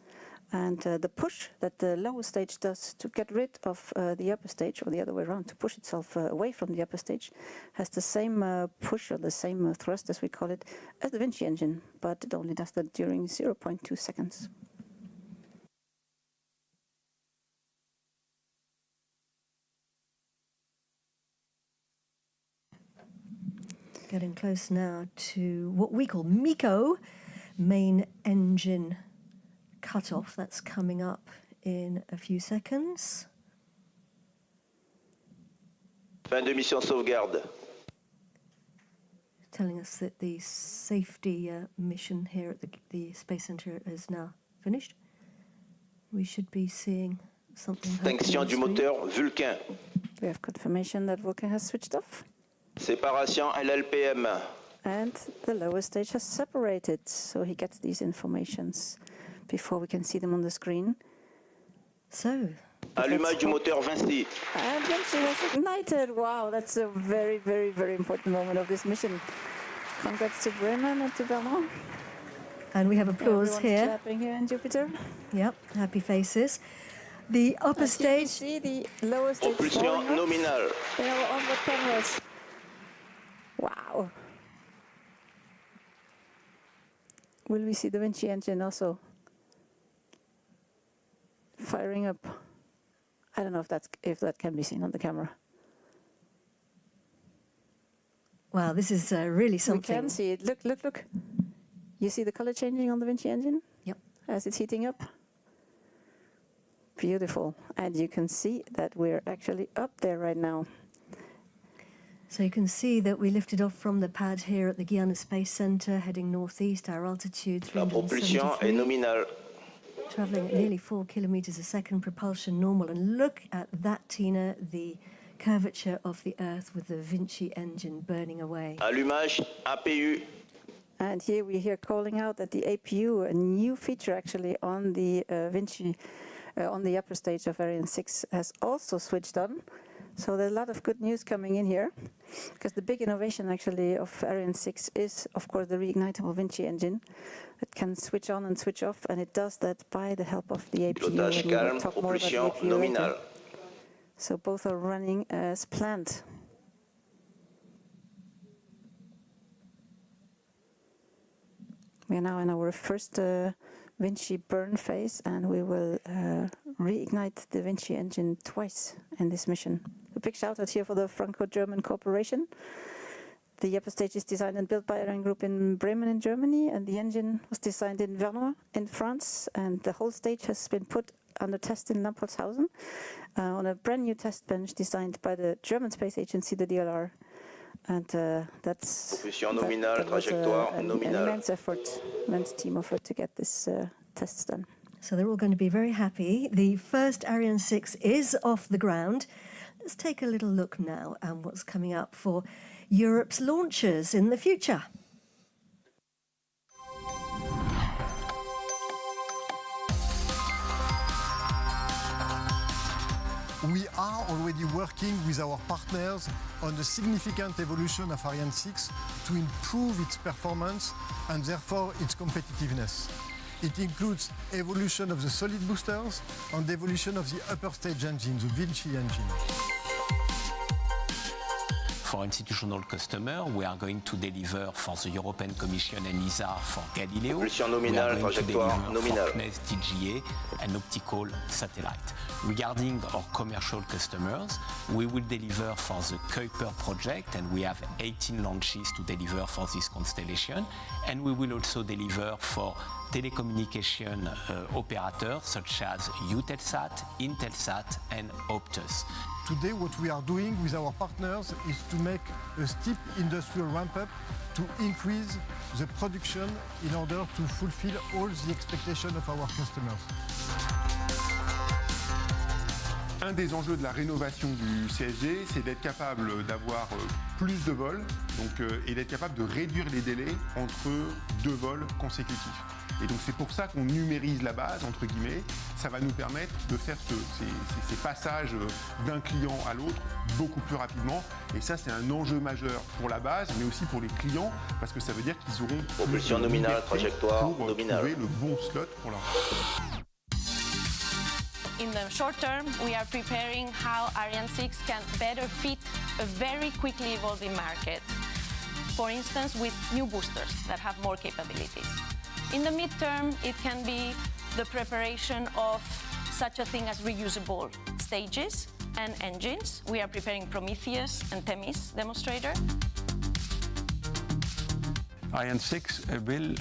I: And the push that the lower stage does to get rid of the upper stage, or the other way around, to push itself away from the upper stage, has the same push, or the same thrust, as we call it, as the Vinci engine, but it only does that during 0.2 seconds.
D: Getting close now to what we call MECO, main engine cutoff. That's coming up in a few seconds.
O: Fin de mission sauvegarde.
D: Telling us that the safety mission here at the Space Centre is now finished. We should be seeing something.
O: Extinction du moteur Vulcain.
I: We have confirmation that Vulcan has switched off.
O: Séparation LLPM.
I: And the lower stage has separated, so he gets these informations before we can see them on the screen.
D: So,
O: allumage du moteur Vinci.
I: And Vinci was ignited. Wow, that's a very, very, very important moment of this mission. Congrats to Bremen and to Vernon.
D: And we have applause here.
I: Clapping here in Jupiter.
D: Yep, happy faces. The upper stage.
I: See the lower stage.
O: Propulsion nominale.
I: In our onboard cameras. Wow. Will we see the Vinci engine also firing up? I don't know if that can be seen on the camera.
D: Wow, this is really something.
I: We can see it. Look, look, look. You see the color changing on the Vinci engine?
D: Yep.
I: As it's heating up? Beautiful. And you can see that we're actually up there right now.
D: So you can see that we lifted off from the pad here at the Guiana Space Centre, heading northeast, our altitude 373. Travelling at nearly 4 kilometres a second, propulsion normal. And look at that, Tina, the curvature of the Earth with the Vinci engine burning away.
O: Allumage APU.
I: And here we hear calling out that the APU, a new feature actually on the Vinci, on the upper stage of Ariane 6, has also switched on. So there's a lot of good news coming in here, because the big innovation actually of Ariane 6 is, of course, the reignitable Vinci engine. It can switch on and switch off, and it does that by the help of the APU.
O: Pilotage calme, propulsion nominale.
I: So both are running as planned. We are now in our first Vinci burn phase, and we will reignite the Vinci engine twice in this mission. A big shout out here for the Franco-German cooperation. The upper stage is designed and built by ArianeGroup in Bremen in Germany, and the engine was designed in Vernon in France, and the whole stage has been put under test in Lampolshausen on a brand new test bench designed by the German space agency, the DLR. And that's an immense effort, immense team effort to get this tests done.
D: So they're all going to be very happy. The first Ariane 6 is off the ground. Let's take a little look now at what's coming up for Europe's launchers in the future.
E: We are already working with our partners on a significant evolution of Ariane 6 to improve its performance and therefore its competitiveness. It includes evolution of the solid boosters and evolution of the upper stage engine, the Vinci engine.
K: For institutional customers, we are going to deliver for the European Commission and ESA for Galileo.
O: Propulsion
K: we
O: nominale,
K: are going to
O: trajectoire
K: deliver
O: nominale.
K: for CNES TGA and optical satellite. Regarding our commercial customers, we will deliver for the Kuiper project, and we have 18 launches to deliver for this constellation. And we will also deliver for telecommunication operators such as Eutelsat, Intelsat, and Optus.
E: Today, what we are doing with our partners is to make a steep industrial ramp-up to increase the production in order to fulfill all the expectations of our customers.
P: Un des enjeux de la rénovation du CSG, c'est d'être capable d'avoir plus de vols et d'être capable de réduire les délais entre deux vols consécutifs. Et donc c'est pour ça qu'on numérise la base, entre guillemets. Ça va nous permettre de faire ces passages d'un client à l'autre beaucoup plus rapidement. Et ça, c'est un enjeu majeur pour la base, mais aussi pour les clients, parce que ça veut dire qu'ils auront
O: propulsion nominale, trajectoire
P: pour
O: nominale.
P: trouver le bon slot pour leur.
Q: In the short term, we are preparing how Ariane 6 can better fit a very quickly evolving market. For instance, with new boosters that have more capabilities. In the midterm, it can be the preparation of such a thing as reusable stages and engines. We are preparing Prometheus and Themis demonstrator.
L: Ariane 6 will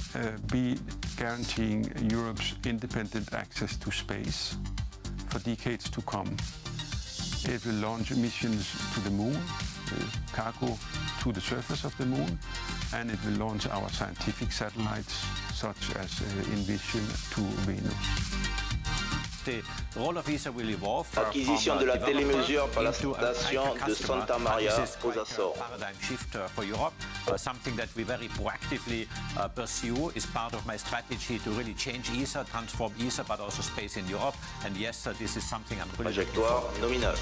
L: be guaranteeing Europe's independent access to space for decades to come. It will launch missions to the moon, cargo to the surface of the moon, and it will launch our scientific satellites such as Envision to Venus.
K: The role of ESA will evolve
O: Acquisition de la télémesure par la station de Santa Maria aux Açores.
K: Paradigm shift for Europe, something that we very proactively pursue is part of my strategy to really change ESA, transform ESA, but also space in Europe. And yes, this is something I'm really looking
O: Trajectoire
K: forward to.
O: nominale.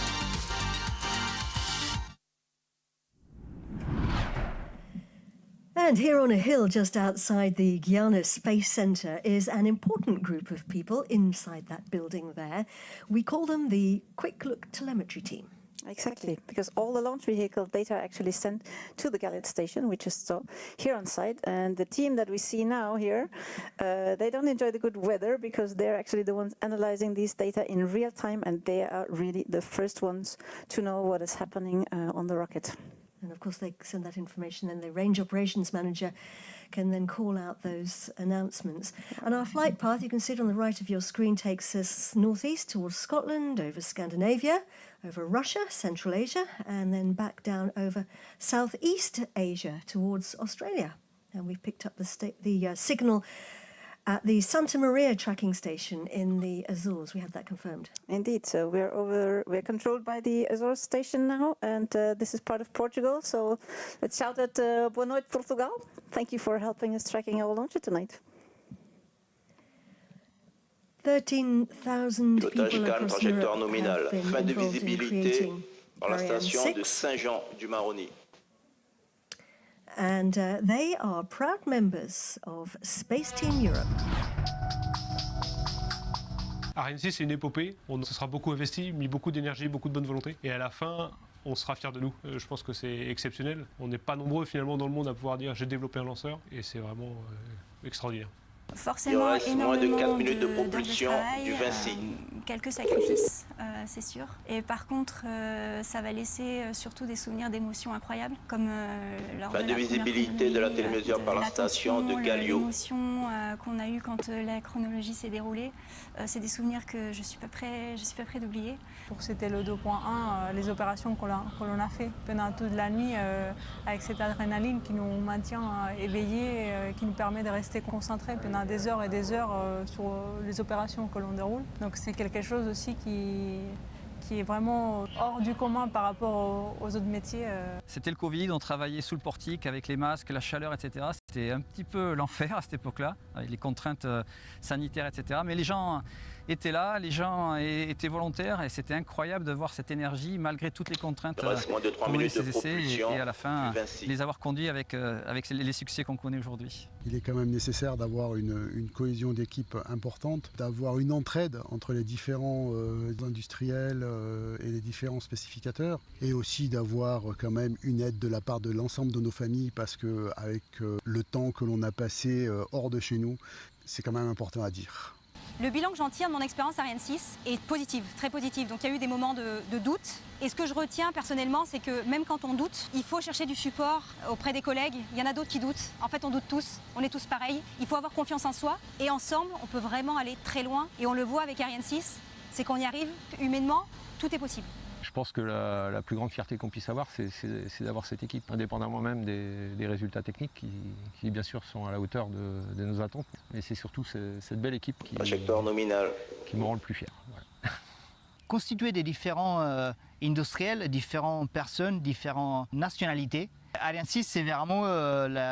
D: And here on a hill just outside the Guiana Space Centre is an important group of people inside that building there. We call them the Quick Look Telemetry Team.
I: Exactly, because all the launch vehicle data are actually sent to the Galileo station, which is here on site. And the team that we see now here, they don't enjoy the good weather because they're actually the ones analyzing these data in real time, and they are really the first ones to know what is happening on the rocket.
D: And of course, they send that information, and the range operations manager can then call out those announcements. And our flight path, you can see it on the right of your screen, takes us northeast towards Scotland, over Scandinavia, over Russia, Central Asia, and then back down over Southeast Asia towards Australia. And we've picked up the signal at the Santa Maria tracking station in the Azores. We have that confirmed.
I: Indeed, so we're controlled by the Azores station now, and this is part of Portugal. So let's shout at Boa noite, Portugal. Thank you for helping us tracking our launcher tonight.
O: Pilotage13,000
D: people
O: calme,
D: across
O: trajectoire
D: Europe
O: nominale.
D: have been
O: Fin de
D: involved in
O: visibilité
D: creating
O: par la
D: Ariane
O: station
D: 6.
O: de Saint-Jean-du-Maroni.
D: And they are proud members of Space Team Europe.
R: Ariane 6, c'est une épopée. On se sera beaucoup investi, mis beaucoup d'énergie, beaucoup de bonne volonté. Et à la fin, on sera fiers de nous. Je pense que c'est exceptionnel. On n'est pas nombreux finalement dans le monde à pouvoir dire j'ai développé un lanceur. Et c'est vraiment extraordinaire.
C: Forcément,
O: Il reste moins de 4
C: énormément
O: minutes de
C: d'heures
O: propulsion
C: travail,
O: du Vinci.
C: quelques sacrifices, c'est sûr. Et par contre, ça va laisser surtout des souvenirs d'émotions incroyables, comme lors
O: Fin
C: de
O: de
C: la
O: visibilité de la télémesure par la station de Galileo.
C: L'émotion qu'on a eue quand la chronologie s'est déroulée, c'est des souvenirs que je suis pas prêt d'oublier.
S: C'était le 2.1, les opérations que l'on a fait pendant toute la nuit avec cette adrénaline qui nous maintient éveillés, qui nous permet de rester concentrés pendant des heures et des heures sur les opérations que l'on déroule. Donc c'est quelque chose aussi qui est vraiment hors du commun par rapport aux autres métiers.
T: C'était le Covid, on travaillait sous le portique avec les masques, la chaleur, etc. C'était un petit peu l'enfer à cette époque-là, avec les contraintes sanitaires, etc. Mais les gens était là, les gens étaient volontaires et c'était incroyable de voir cette énergie malgré toutes les contraintes de ces essais et à la fin les avoir conduits avec les succès qu'on connaît aujourd'hui.
U: Il est quand même nécessaire d'avoir une cohésion d'équipe importante, d'avoir une entraide entre les différents industriels et les différents spécificateurs et aussi d'avoir quand même une aide de la part de l'ensemble de nos familles parce qu'avec le temps que l'on a passé hors de chez nous, c'est quand même important à dire.
V: Le bilan que j'en tire de mon expérience Ariane 6 est positif, très positif. Donc il y a eu des moments de doute. Et ce que je retiens personnellement, c'est que même quand on doute, il faut chercher du support auprès des collègues. Il y en a d'autres qui doutent. En fait, on doute tous. On est tous pareils. Il faut avoir confiance en soi. Et ensemble, on peut vraiment aller très loin. Et on le voit avec Ariane 6, c'est qu'on y arrive humainement, tout est possible.
W: Je pense que la plus grande fierté qu'on puisse avoir, c'est d'avoir cette équipe, indépendamment même des résultats techniques qui bien sûr sont à la hauteur de nos attentes. Mais c'est surtout cette belle équipe qui me rend le plus fier. Voilà.
X: Constitué des différents industriels, différentes personnes, différentes nationalités, Ariane 6, c'est vraiment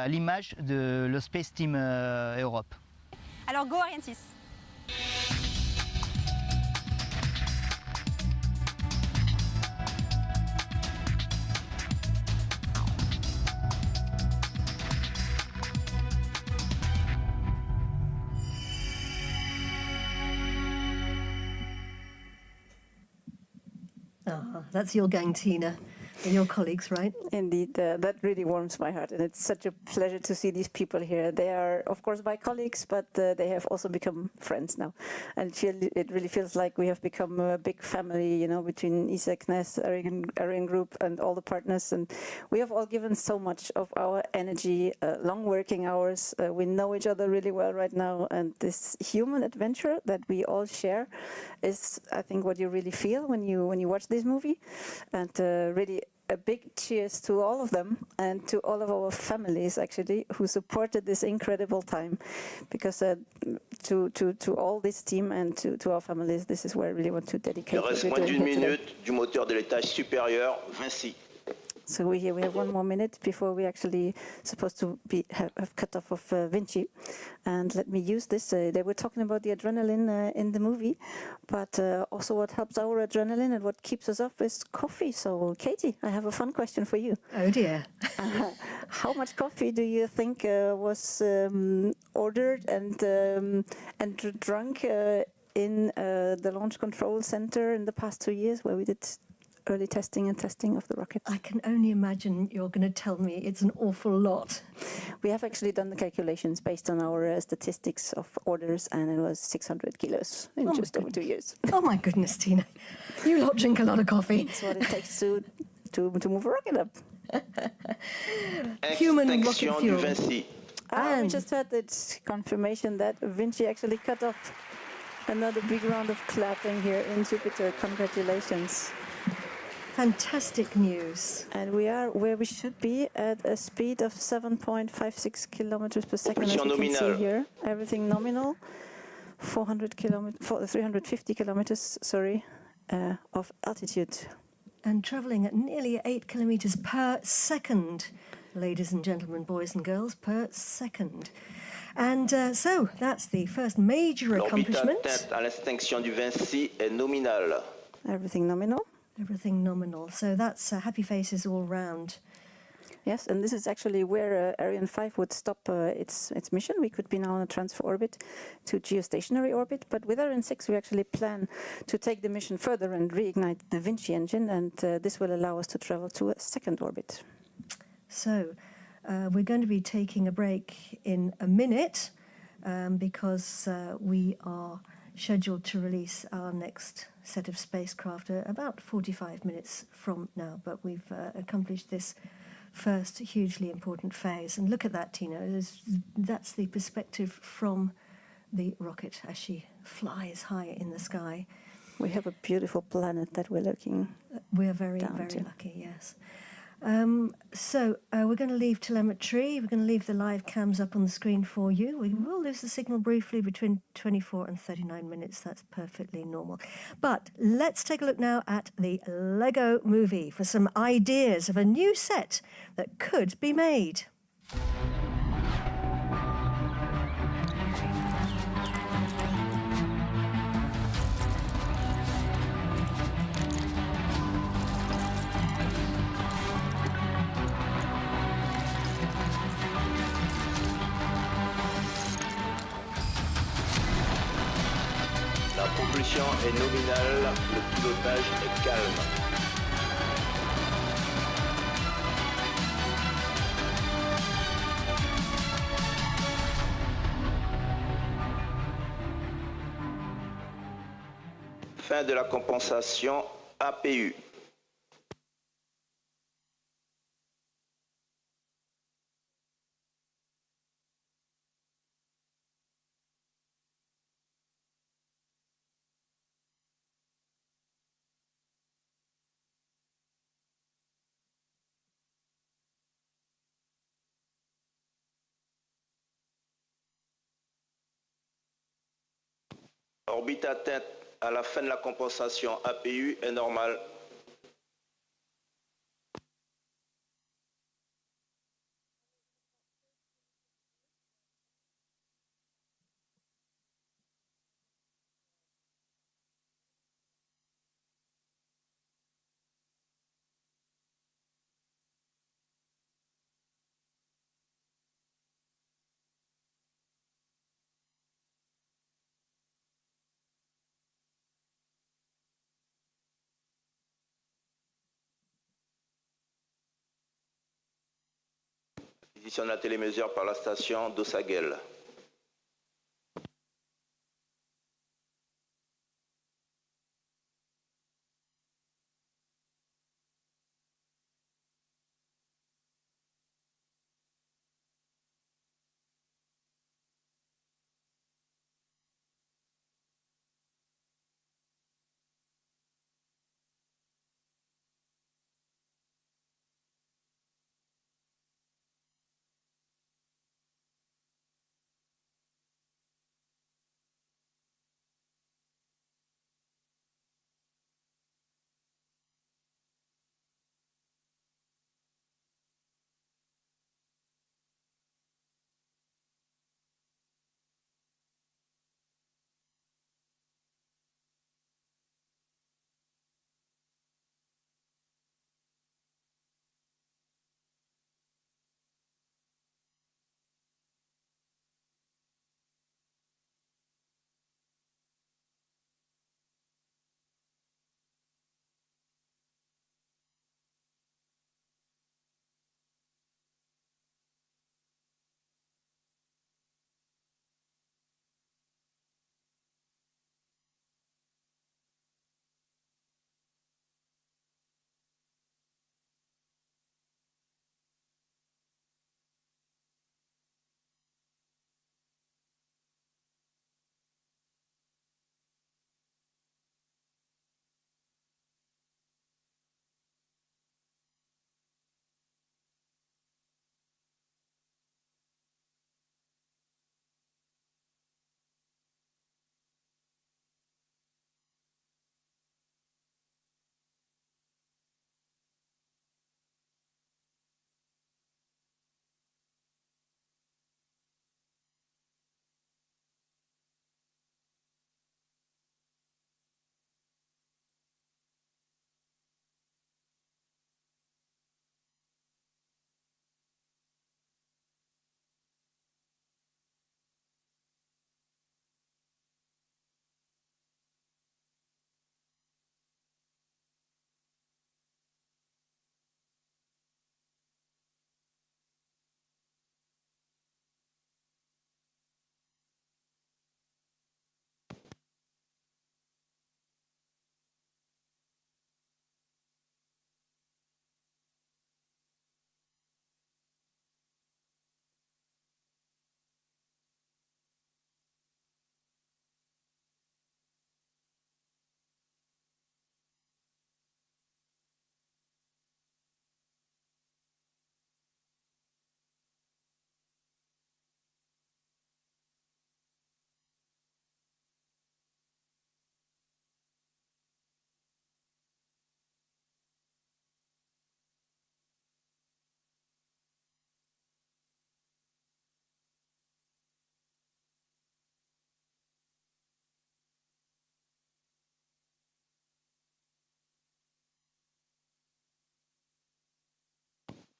X: l'image de le Space Team Europe.
V: Alors go Ariane 6.
D: That's your gang, Tina, and your colleagues, right?
I: Indeed, that really warms my heart, and it's such a pleasure to see these people here. They are, of course, my colleagues, but they have also become friends now, and it really feels like we have become a big family, you know, between ISEC, NES, ArianeGroup, and all the partners, and we have all given so much of our energy, long working hours. We know each other really well right now, and this human adventure that we all share is, I think, what you really feel when you watch this movie, and really a big cheers to all of them and to all of our families actually who supported this incredible time, because to all this team and to our families, this is where I really want to dedicate.
O: Il reste moins d'une minute du moteur de l'étage supérieur, Vinci.
I: So we have 1 more minute before we actually supposed to have cut off of Vinci, and let me use this. They were talking about the adrenaline in the movie, but also what helps our adrenaline and what keeps us up is coffee. So Katie, I have a fun question for you.
D: Oh dear.
I: How much coffee do you think was ordered and drunk in the Launch Control Center in the past 2 years, where we did early testing and testing of the rocket?
D: I can only imagine you're going to tell me it's an awful lot.
I: We have actually done the calculations based on our statistics of orders, and it was 600 kilos in just over 2 years.
D: Oh my goodness, Tina. You lot drink a lot of coffee.
I: That's what it takes to move a rocket up.
D: Human rocket fuel.
I: We just had the confirmation that Vinci actually cut off. Another big round of clapping here in Jupiter. Congratulations.
D: Fantastic news.
I: And we are where we should be at a speed of 7.56 kilometers per second, as you can see here. Everything nominal. 350 kilometers, sorry, of altitude.
D: And travelling at nearly 8 kilometers per second, ladies and gentlemen, boys and girls, per second. And so that's the first major accomplishment.
O: L'orbite à l'extinction du Vinci est nominale.
I: Everything nominal.
D: Everything nominal. So that's happy faces all round.
I: Yes, and this is actually where Ariane 5 would stop its mission. We could be now on a transfer orbit to geostationary orbit, but with Ariane 6 we actually plan to take the mission further and reignite the Vinci engine, and this will allow us to travel to a second orbit.
D: So we're going to be taking a break in a minute because we are scheduled to release our next set of spacecraft about 45 minutes from now, but we've accomplished this first hugely important phase. And look at that, Tina. That's the perspective from the rocket as she flies high in the sky.
I: We have a beautiful planet that we're looking.
D: We're very, very lucky, yes. So we're going to leave telemetry. We're going to leave the live cams up on the screen for you. We will lose the signal briefly between 24 and 39 minutes. That's perfectly normal. But let's take a look now at the Lego movie for some ideas of a new set that could be made.
O: propulsion est nominale, le pilotage est calme. Fin de la compensation APU. Orbite atteinte à la fin de la compensation APU est normale. Acquisition de la télémesure par la station d'Ossaguel.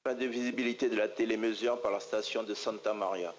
O: Fin de visibilité de la télémesure par la station de Santa Maria.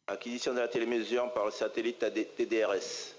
O: Acquisition de la télémesure par le satellite TDRS.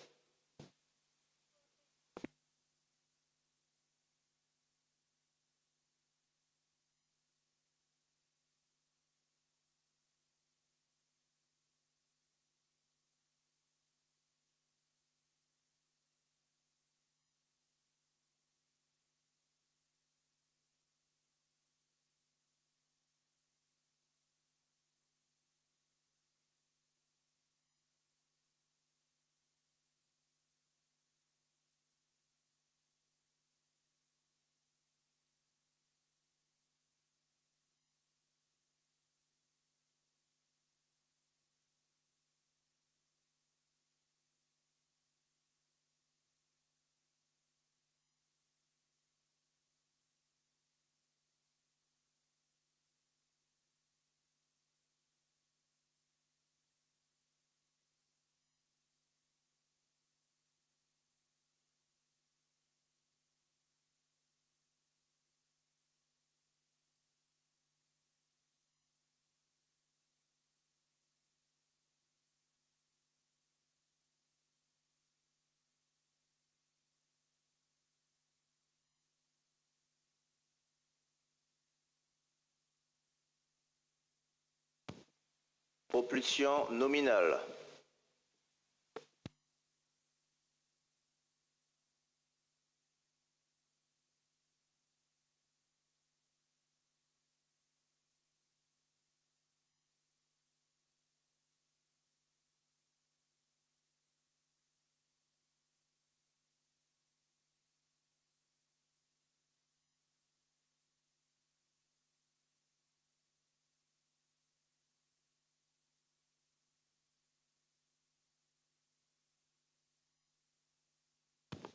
O: Propulsion nominale.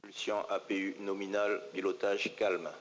O: Propulsion APU nominale, pilotage calme.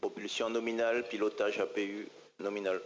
O: Propulsion nominale, pilotage APU nominal.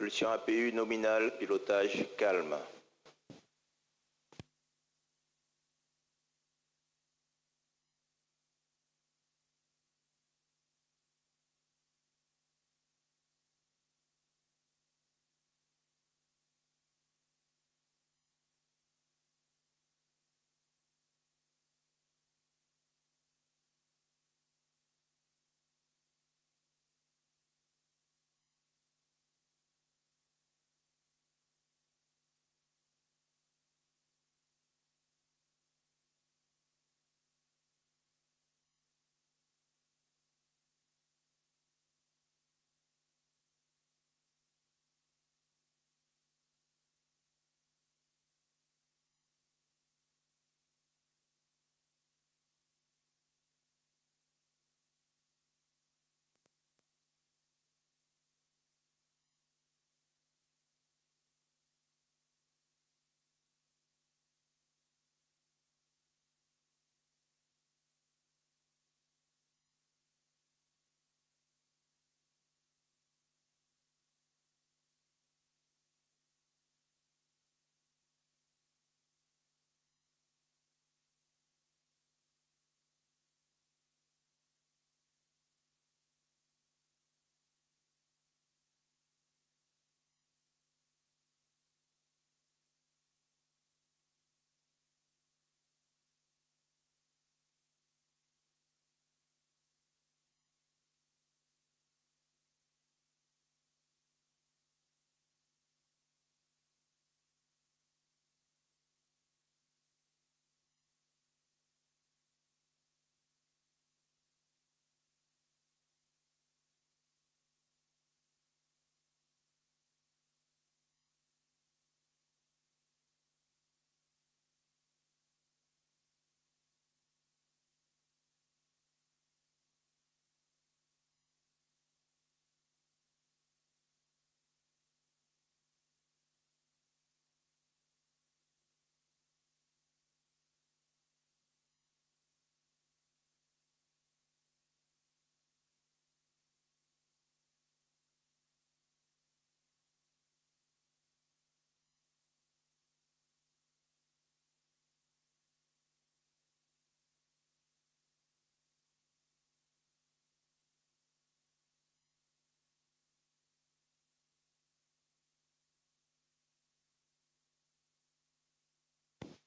O: Propulsion APU nominale, pilotage calme.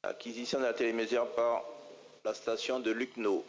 O: Acquisition de la télémesure par la station de Lucknow.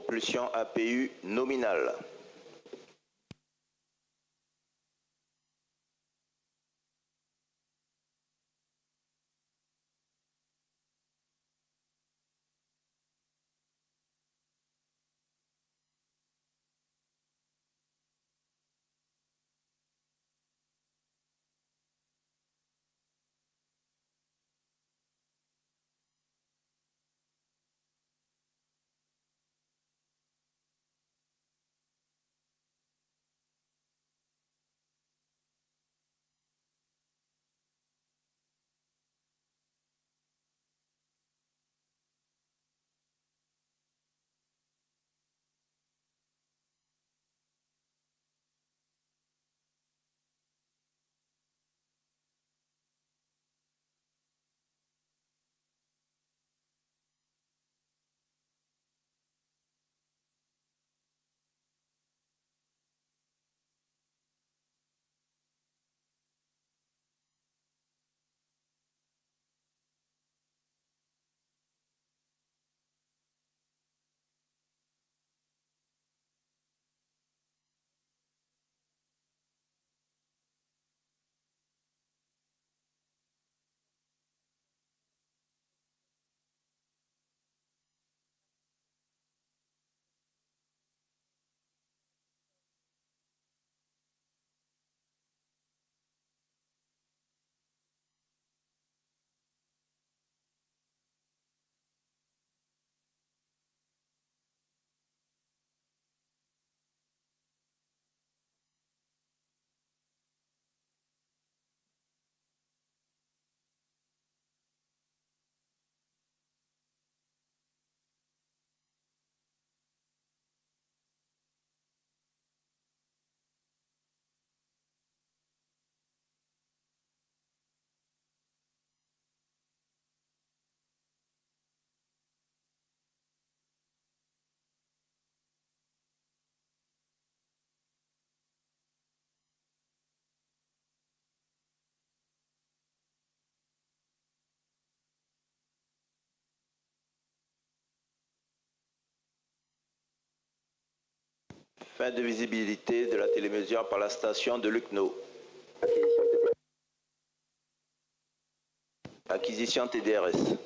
O: Propulsion APU nominale. Fin de visibilité de la télémesure par la station de Lucknow. Acquisition TDRS.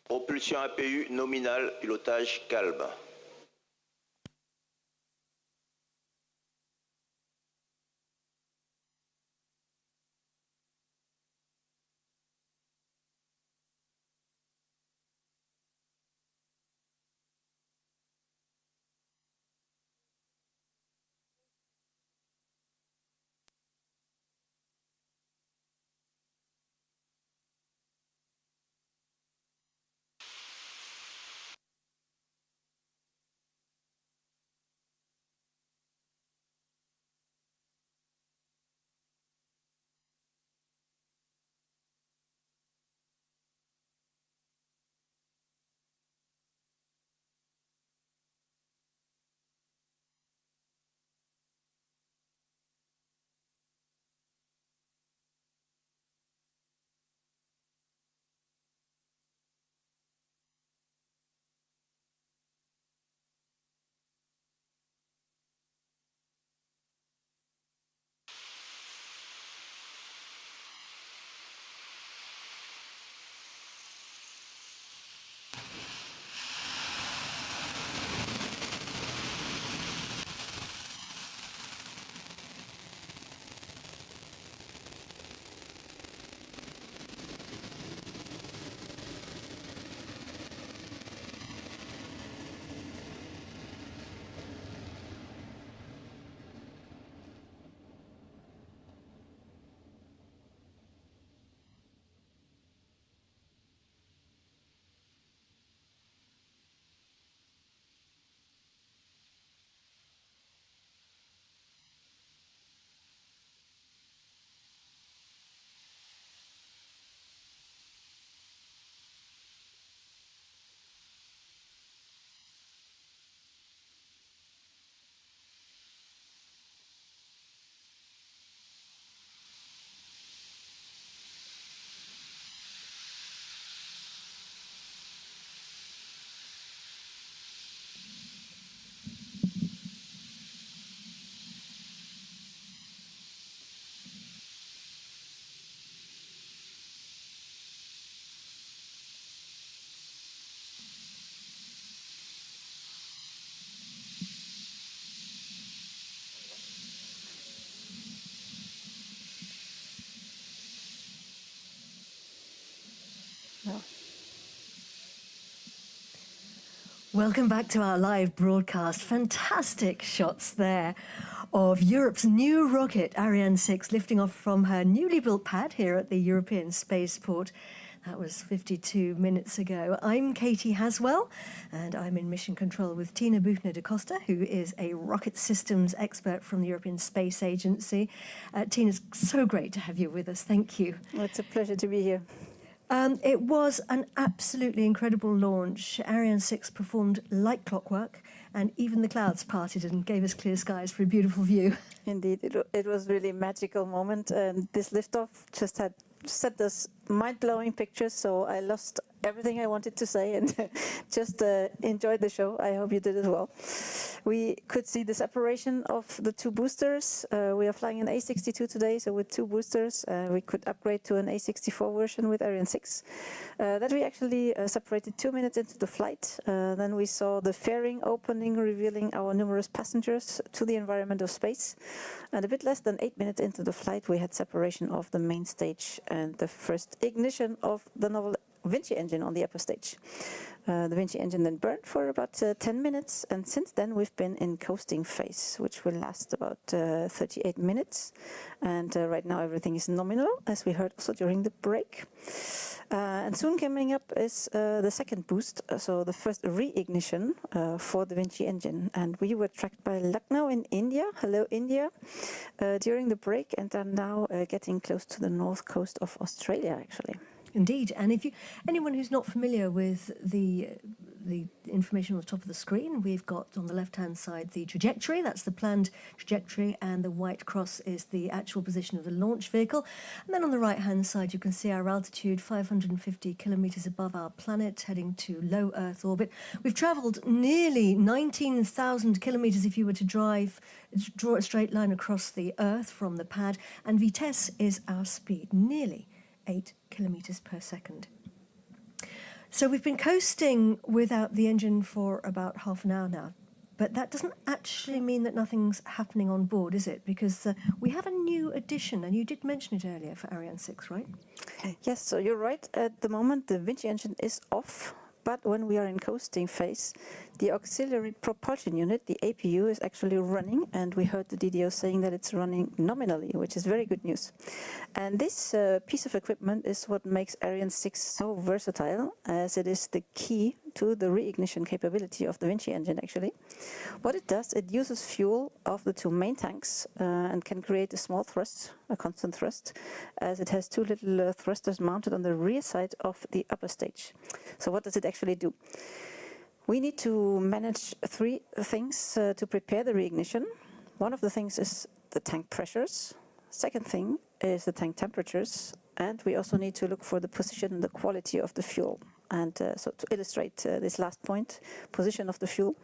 O: Propulsion APU nominale, pilotage calme.
I: No.
D: Welcome back to our live broadcast. Fantastic shots there of Europe's new rocket, Ariane 6, lifting off from her newly built pad here at the European Spaceport. That was 52 minutes ago. I'm Katie Haswell, and I'm in mission control with Tina Buchner da Costa, who is a rocket systems expert from the European Space Agency. Tina, it's so great to have you with us. Thank you.
I: It's a pleasure to be here.
D: It was an absolutely incredible launch. Ariane 6 performed like clockwork, and even the clouds parted and gave us clear skies for a beautiful view.
I: Indeed, it was really a magical moment, and this liftoff just had set this mind-blowing pictures, so I lost everything I wanted to say and just enjoyed the show. I hope you did as well. We could see the separation of the two boosters. We are flying an A62 today, so with two boosters, we could upgrade to an A64 version with Ariane 6. That we actually separated 2 minutes into the flight. Then we saw the fairing opening, revealing our numerous passengers to the environment of space. And a bit less than 8 minutes into the flight, we had separation of the main stage and the first ignition of the novel Vinci engine on the upper stage. The Vinci engine then burned for about 10 minutes, and since then we've been in coasting phase, which will last about 38 minutes. And right now everything is nominal, as we heard also during the break. And soon coming up is the second boost, so the first re-ignition for the Vinci engine. And we were tracked by Lucknow in India, hello India, during the break, and are now getting close to the north coast of Australia, actually.
D: Indeed, and if anyone who's not familiar with the information on the top of the screen, we've got on the left-hand side the trajectory, that's the planned trajectory, and the white cross is the actual position of the launch vehicle. And then on the right-hand side, you can see our altitude, 550 kilometres above our planet, heading to low Earth orbit. We've travelled nearly 19,000 kilometres if you were to draw a straight line across the Earth from the pad, and Vitesse is our speed, nearly 8 kilometres per second. So we've been coasting without the engine for about half an hour now, but that doesn't actually mean that nothing's happening on board, is it? Because we have a new addition, and you did mention it earlier for Ariane 6, right?
I: Yes, so you're right. At the moment, the Vinci engine is off. But when we are in coasting phase, the auxiliary propulsion unit, the APU, is actually running, and we heard the DDO saying that it's running nominally, which is very good news. And this piece of equipment is what makes Ariane 6 so versatile, as it is the key to the reignition capability of the Vinci engine, actually. What it does, it uses fuel of the two main tanks and can create a small thrust, a constant thrust, as it has two little thrusters mounted on the rear side of the upper stage. So what does it actually do? We need to manage three things to prepare the reignition. One of the things is the tank pressures. Second thing is the tank temperatures. And we also need to look for the position and the quality of the fuel. And so to illustrate this last point, position of the fuel.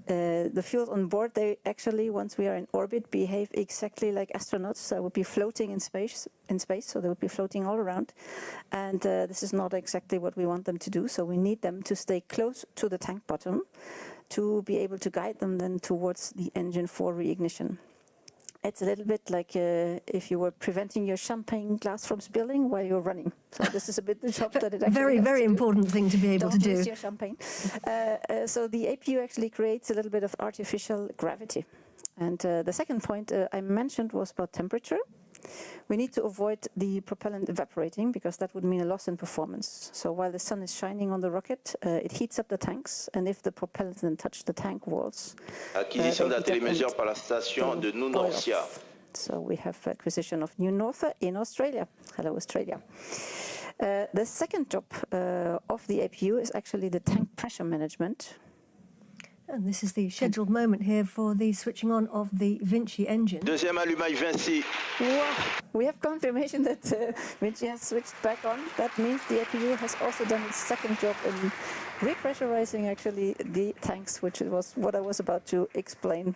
I: The fuels on board, they actually, once we are in orbit, behave exactly like astronauts that would be floating in space, so they would be floating all around. And this is not exactly what we want them to do, so we need them to stay close to the tank bottom to be able to guide them then towards the engine for reignition. It's a little bit like if you were preventing your champagne glass from spilling while you're running. So this is a bit the job that it actually
D: Very,
I: has
D: very
I: to do.
D: important thing to be able to
I: Don't
D: do.
I: lose your champagne. So the APU actually creates a little bit of artificial gravity. And the second point I mentioned was about temperature. We need to avoid the propellant evaporating because that would mean a loss in performance. So while the sun is shining on the rocket, it heats up the tanks, and if the propellant then touch the tank walls,
O: Acquisition d'un téléviseur par la station de Nunorcia.
I: So we have acquisition of New Northa in Australia. Hello, Australia. The second job of the APU is actually the tank pressure management.
D: And this is the scheduled moment here for the switching on of the Vinci engine.
O: Deuxième allumage Vinci.
I: Wow. We have confirmation that Vinci has switched back on. That means the APU has also done its second job in repressurizing actually the tanks, which was what I was about to explain.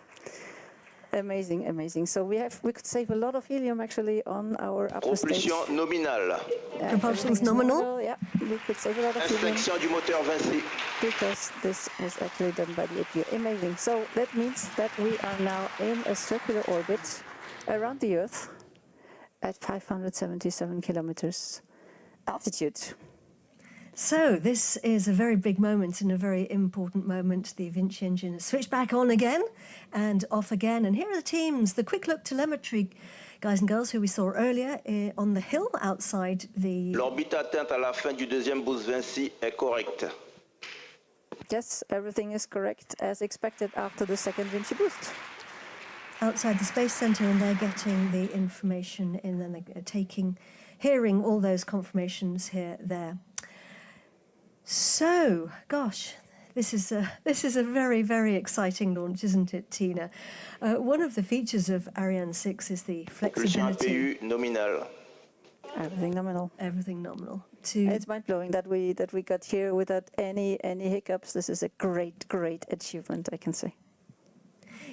I: Amazing, amazing. So we could save a lot of helium actually on our upper stage.
O: Propulsion nominale.
D: Propulsion's nominal.
I: Yeah, we could save a lot of helium.
O: Inspection du moteur Vinci.
I: Because this is actually done by the APU. Amazing. So that means that we are now in a circular orbit around the Earth at 577 kilometers altitude.
D: So this is a very big moment and a very important moment. The Vinci engine has switched back on again and off again. And here are the teams. The quick look telemetry guys and girls who we saw earlier on the hill outside the...
O: L'orbite atteinte à la fin du deuxième boost Vinci est correcte.
I: Yes, everything is correct as expected after the second Vinci boost.
D: Outside the Space Centre, and they're getting the information in, and they're hearing all those confirmations there. So, gosh, this is a very, very exciting launch, isn't it, Tina? One of the features of Ariane 6 is the flexibility.
O: Nominal.
I: Everything nominal.
D: Everything nominal.
I: It's mind-blowing that we got here without any hiccups. This is a great achievement, I can say.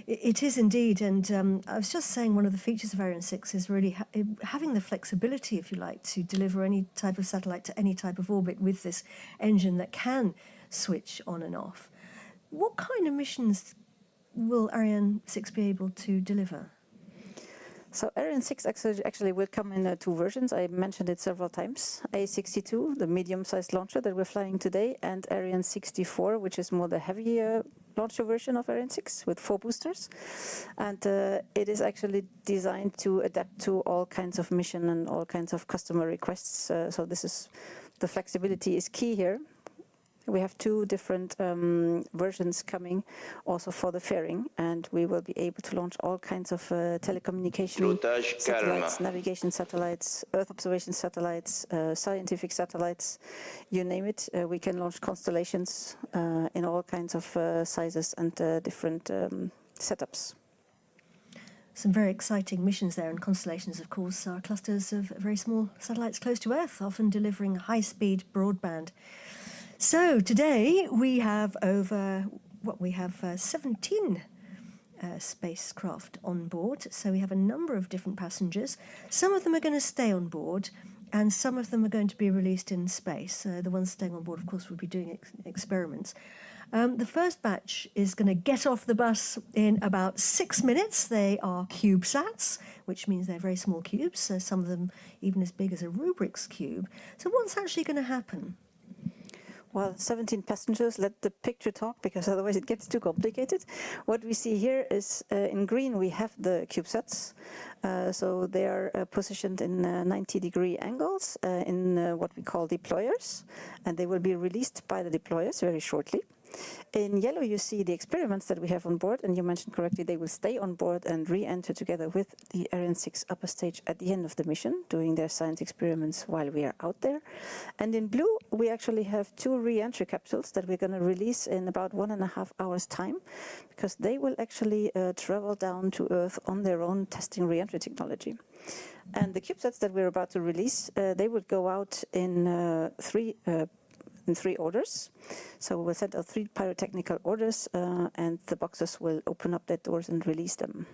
D: It is indeed, and I was just saying one of the features of Ariane 6 is really having the flexibility, if you like, to deliver any type of satellite to any type of orbit with this engine that can switch on and off. What kind of missions will Ariane 6 be able to deliver?
I: So Ariane 6 actually will come in two versions. I mentioned it several times. A62, the medium-sized launcher that we're flying today, and Ariane 64, which is more the heavy launcher version of Ariane 6 with 4 boosters. And it is actually designed to adapt to all kinds of mission and all kinds of customer requests. So the flexibility is key here. We have 2 different versions coming also for the fairing, and we will be able to launch all kinds of telecommunication satellites, navigation satellites, Earth observation satellites, scientific satellites, you name it. We can launch constellations in all kinds of sizes and different setups.
D: Some very exciting missions there, and constellations, of course, are clusters of very small satellites close to Earth, often delivering high-speed broadband. So today we have 17 spacecraft on board. So we have a number of different passengers. Some of them are going to stay on board, and some of them are going to be released in space. The ones staying on board, of course, will be doing experiments. The first batch is going to get off the bus in about 6 minutes. They are cubesats, which means they're very small cubes, some of them even as big as a Rubik's Cube. So what's actually going to happen?
I: Well, 17 passengers, let the picture talk, because otherwise it gets too complicated. What we see here is in green we have the cubesats. So they are positioned in 90-degree angles in what we call deployers, and they will be released by the deployers very shortly. In yellow you see the experiments that we have on board, and you mentioned correctly they will stay on board and re-enter together with the Ariane 6 upper stage at the end of the mission, doing their science experiments while we are out there. And in blue we actually have 2 re-entry capsules that we're going to release in about 1.5 hours time, because they will actually travel down to Earth on their own, testing re-entry technology. And the CubeSats that we're about to release, they will go out in 3 orders. So we'll send out 3 pyrotechnical orders, and the boxes will open up their doors and release them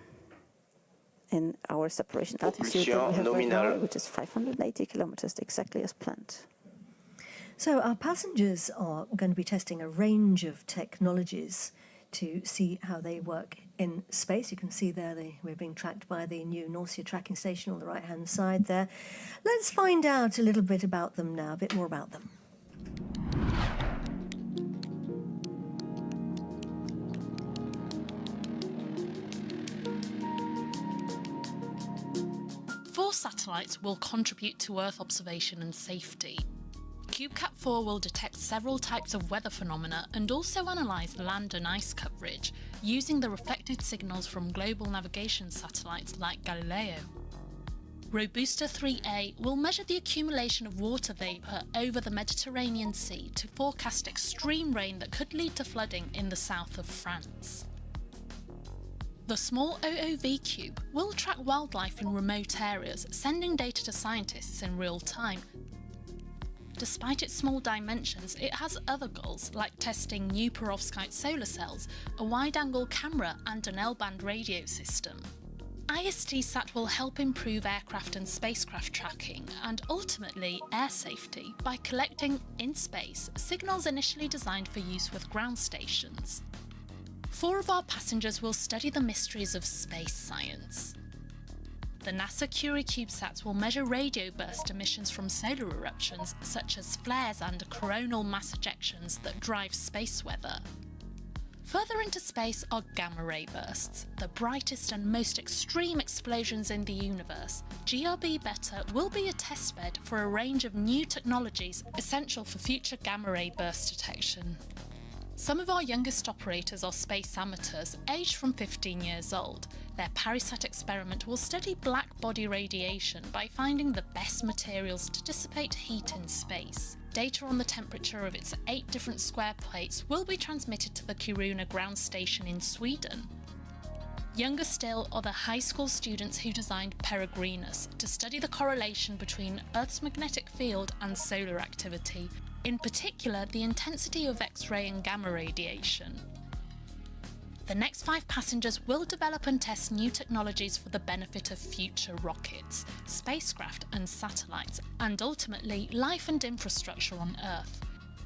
I: in our separation altitude that we have right now, which is 580 kilometers, exactly as planned.
D: So our passengers are going to be testing a range of technologies to see how they work in space. You can see there we're being tracked by the new Norcia tracking station on the right-hand side there. Let's find out a little bit about them now, a bit more about them.
F: 4 satellites will contribute to Earth observation and safety. CubeCat-4 will detect several types of weather phenomena and also analyse land and ice coverage using the reflected signals from global navigation satellites like Galileo. Robusta 3A will measure the accumulation of water vapour over the Mediterranean Sea to forecast extreme rain that could lead to flooding in the south of France. The small OOV cube will track wildlife in remote areas, sending data to scientists in real time. Despite its small dimensions, it has other goals like testing new perovskite solar cells, a wide-angle camera and an L-band radio system. IST-SAT will help improve aircraft and spacecraft tracking and ultimately air safety by collecting, in space, signals initially designed for use with ground stations. 4 of our passengers will study the mysteries of space science. The NASA Curie CubeSats will measure radio burst emissions from solar eruptions, such as flares and coronal mass ejections that drive space weather. Further into space are gamma ray bursts, the brightest and most extreme explosions in the universe. GRB Beta will be a testbed for a range of new technologies essential for future gamma ray burst detection. Some of our youngest operators are space amateurs, aged from 15 years old. Their PariSat experiment will study black body radiation by finding the best materials to dissipate heat in space. Data on the temperature of its 8 different square plates will be transmitted to the Kiruna ground station in Sweden. Younger still are the high school students who designed Peregrinus to study the correlation between Earth's magnetic field and solar activity, in particular the intensity of X-ray and gamma radiation. The next 5 passengers will develop and test new technologies for the benefit of future rockets, spacecraft and satellites, and ultimately life and infrastructure on Earth.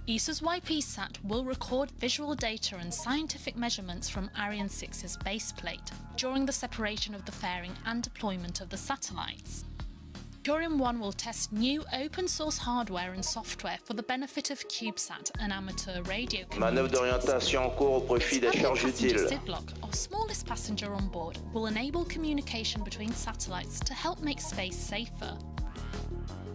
F: ESA's YP-SAT will record visual data and scientific measurements from Ariane 6's baseplate during the separation of the fairing and deployment of the satellites. Curium 1 will test new open-source hardware and software for the benefit of CubeSat and amateur radio communities.
O: Manœuvre d'orientation en cours au profit des charges utiles.
F: Sidlock, our smallest passenger on board, will enable communication between satellites to help make space safer.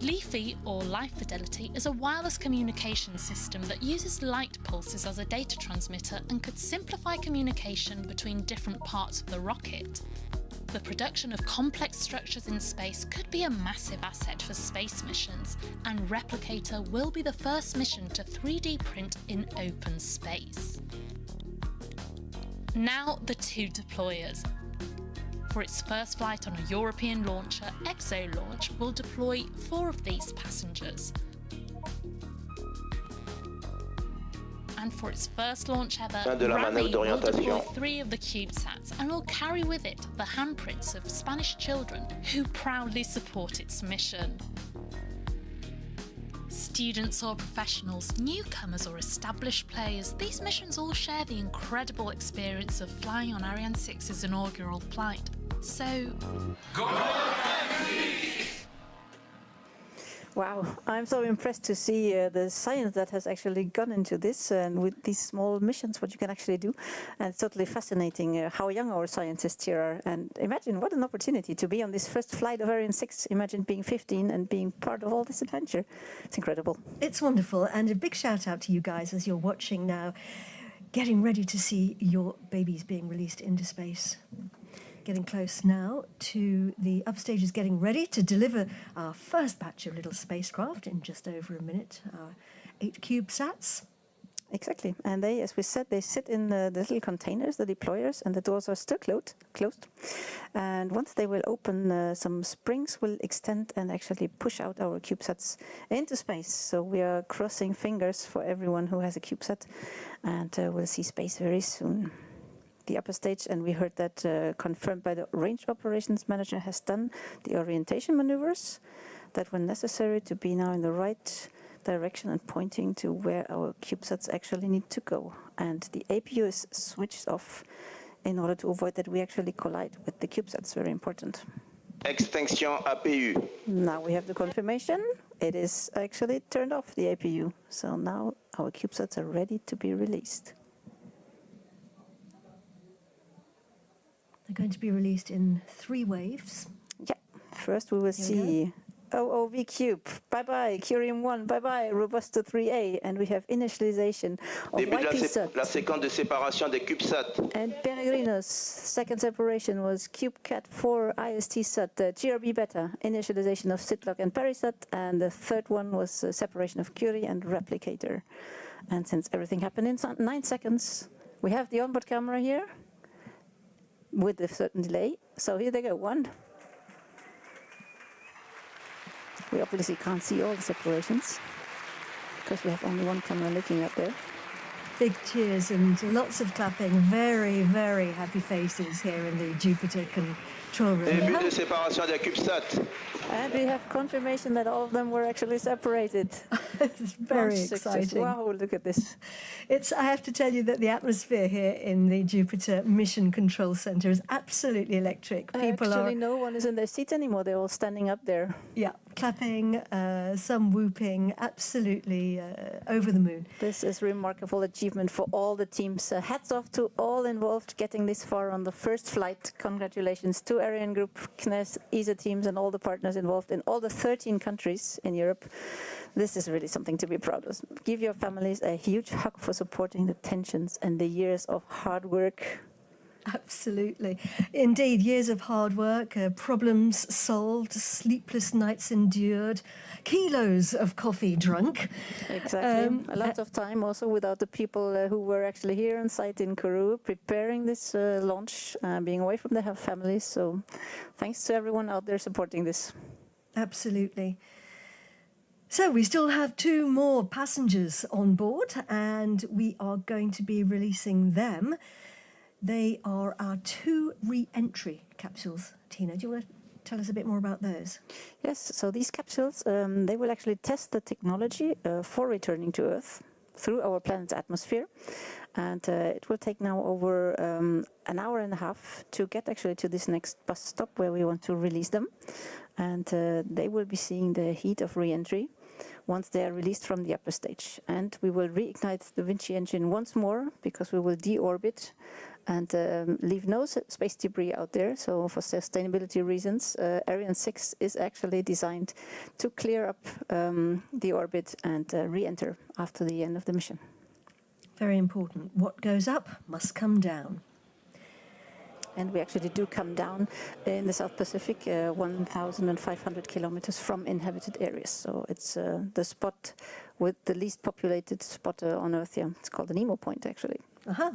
F: LiFi, or Life Fidelity, is a wireless communication system that uses light pulses as a data transmitter and could simplify communication between different parts of the rocket. The production of complex structures in space could be a massive asset for space missions, and Replicator will be the first mission to 3D print in open space. Now the 2 deployers. For its first flight on a European launcher, EXO Launch will deploy 4 of these passengers. And for its first launch ever, Rami will deploy 3 of the CubeSats and will carry with it the handprints of Spanish children who proudly support its mission. Students or professionals, newcomers or established players, these missions all share the incredible experience of flying on Ariane 6's inaugural flight. So, go!
I: Wow, I'm so impressed to see the science that has actually gone into this and with these small missions, what you can actually do. And it's totally fascinating how young our scientists here are. And imagine what an opportunity to be on this first flight of Ariane 6. Imagine being 15 and being part of all this adventure. It's incredible.
D: It's wonderful. And a big shout out to you guys as you're watching now, getting ready to see your babies being released into space. Getting close now to the upstages getting ready to deliver our first batch of little spacecraft in just over a minute, our 8 CubeSats.
I: Exactly, and they, as we said, they sit in the little containers, the deployers, and the doors are still closed. And once they will open, some springs will extend and actually push out our CubeSats into space. So we are crossing fingers for everyone who has a CubeSat, and we'll see space very soon. The upper stage, and we heard that confirmed by the range operations manager, has done the orientation maneuvers that were necessary to be now in the right direction and pointing to where our CubeSats actually need to go. And the APU is switched off in order to avoid that we actually collide with the CubeSats. Very important.
O: Extinction APU.
I: Now we have the confirmation. It is actually turned off, the APU. So now our CubeSats are ready to be released.
D: They're going to be released in 3 waves.
I: Yeah, first we will see OOV Cube, bye-bye, Curium 1, bye-bye, Robusto 3A, and we have initialization of YP-SAT.
O: La séquence de séparation des CubeSats.
I: And Peregrinus, second separation was CubeCat 4 IST-SAT, GRB Beta, initialization of Sidlock and PariSat, and the third one was separation of Curie and Replicator. And since everything happened in 9 seconds, we have the onboard camera here, with a certain delay. So here they go, 1. We obviously can't see all the separations because we have only one camera looking up there.
D: Big cheers and lots of clapping. Very, very happy faces here in the Jupiter control room.
O: Début de séparation des cubesats.
I: And we have confirmation that all of them were actually separated.
D: It's very exciting.
I: Wow, look at this.
D: I have to tell you that the atmosphere here in the Jupiter Mission Control Centre is absolutely electric. People
I: Actually, no one is in their seats anymore. They're all standing up there.
D: Yeah, clapping, some whooping, absolutely over the moon.
I: This is a remarkable achievement for all the teams. Hats off to all involved getting this far on the first flight. Congratulations to ArianeGroup, CNES, ESA teams and all the partners involved in all the 13 countries in Europe. This is really something to be proud of. Give your families a huge hug for supporting the tensions and the years of hard work.
D: Absolutely. Indeed, years of hard work, problems solved, sleepless nights endured, kilos of coffee drunk.
I: Exactly. A lot of time also without the people who were actually here on site in Kourou preparing this launch, being away from their families. So thanks to everyone out there supporting this.
D: Absolutely. So we still have 2 more passengers on board and we are going to be releasing them. They are our 2 re-entry capsules. Tina, do you want to tell us a bit more about those?
I: Yes, so these capsules, they will actually test the technology for returning to Earth through our planet's atmosphere. And it will take now over an hour and a half to get actually to this next bus stop where we want to release them. And they will be seeing the heat of re-entry once they are released from the upper stage. And we will reignite the Vinci engine once more because we will deorbit and leave no space debris out there. So for sustainability reasons, Ariane 6 is actually designed to clear up the orbit and re-enter after the end of the mission.
D: Very important. What goes up must come down.
I: And we actually do come down in the South Pacific, 1,500 kilometers from inhabited areas. So it's the spot with the least populated spot on Earth here. It's called the Nemo Point, actually.
D: Aha.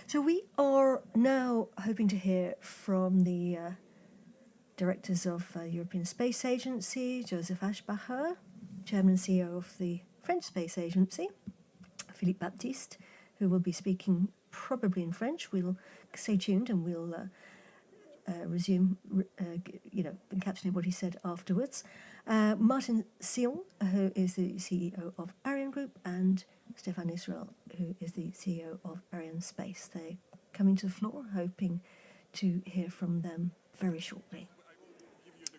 D: So we are now hoping to hear from the directors of European Space Agency, Joseph Aschbacher, Chairman and CEO of the French Space Agency, Philippe Baptiste, who will be speaking probably in French. We'll stay tuned and we'll resume, encapsulate what he said afterwards. Martin Sion, who is the CEO of ArianeGroup, and Stéphane Israel, who is the CEO of Ariane Space. They're coming to the floor, hoping to hear from them very shortly.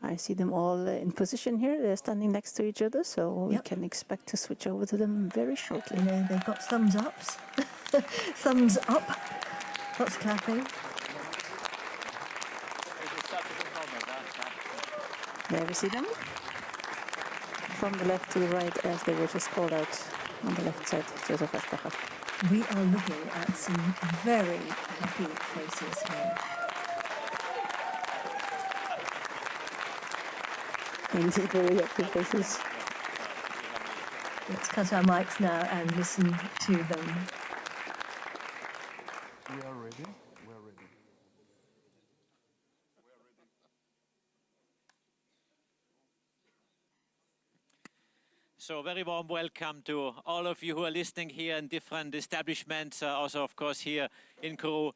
I: I see them all in position here. They're standing next to each other, so we can expect to switch over to them very shortly.
D: They've got thumbs ups. Thumbs up. Lots of clapping.
I: There we see them. From the left to the right, as they were just called out on the left side, Joseph Aschbacher.
D: We are looking at some very happy faces here.
I: Indeed, very happy faces.
D: Let's cut our mics now and listen to them.
G: We are ready. We are ready.
K: So very warm welcome to all of you who are listening here in different establishments, also of course here in Kourou.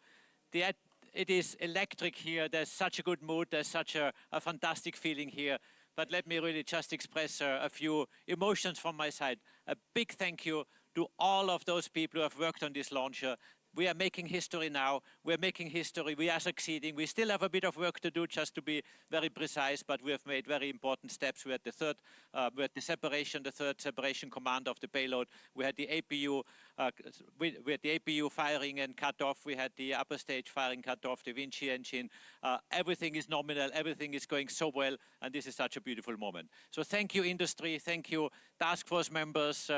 K: It is electric here. There's such a good mood. There's such a fantastic feeling here. But let me really just express a few emotions from my side. A big thank you to all of those people who have worked on this launcher. We are making history now. We're making history. We are succeeding. We still have a bit of work to do, just to be very precise, but we have made very important steps. We had the third separation command of the payload. We had the APU, firing and cut off. We had the upper stage firing cut off, the Vinci engine. Everything is nominal. Everything is going so well, and this is such a beautiful moment. So thank you, industry. Thank you, task force members,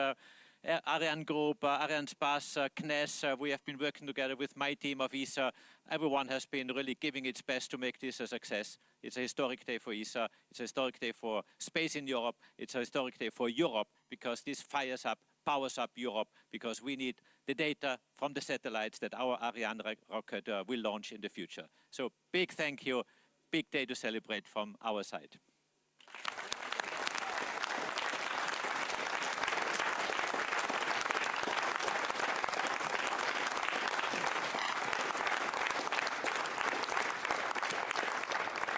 K: ArianeGroup, Arianespace, CNES. We have been working together with my team of ESA. Everyone has been really giving its best to make this a success. It's a historic day for ESA. It's a historic day for space in Europe. It's a historic day for Europe because this powers up Europe, because we need the data from the satellites that our Ariane rocket will launch in the future. So big thank you. Big day to celebrate from our side.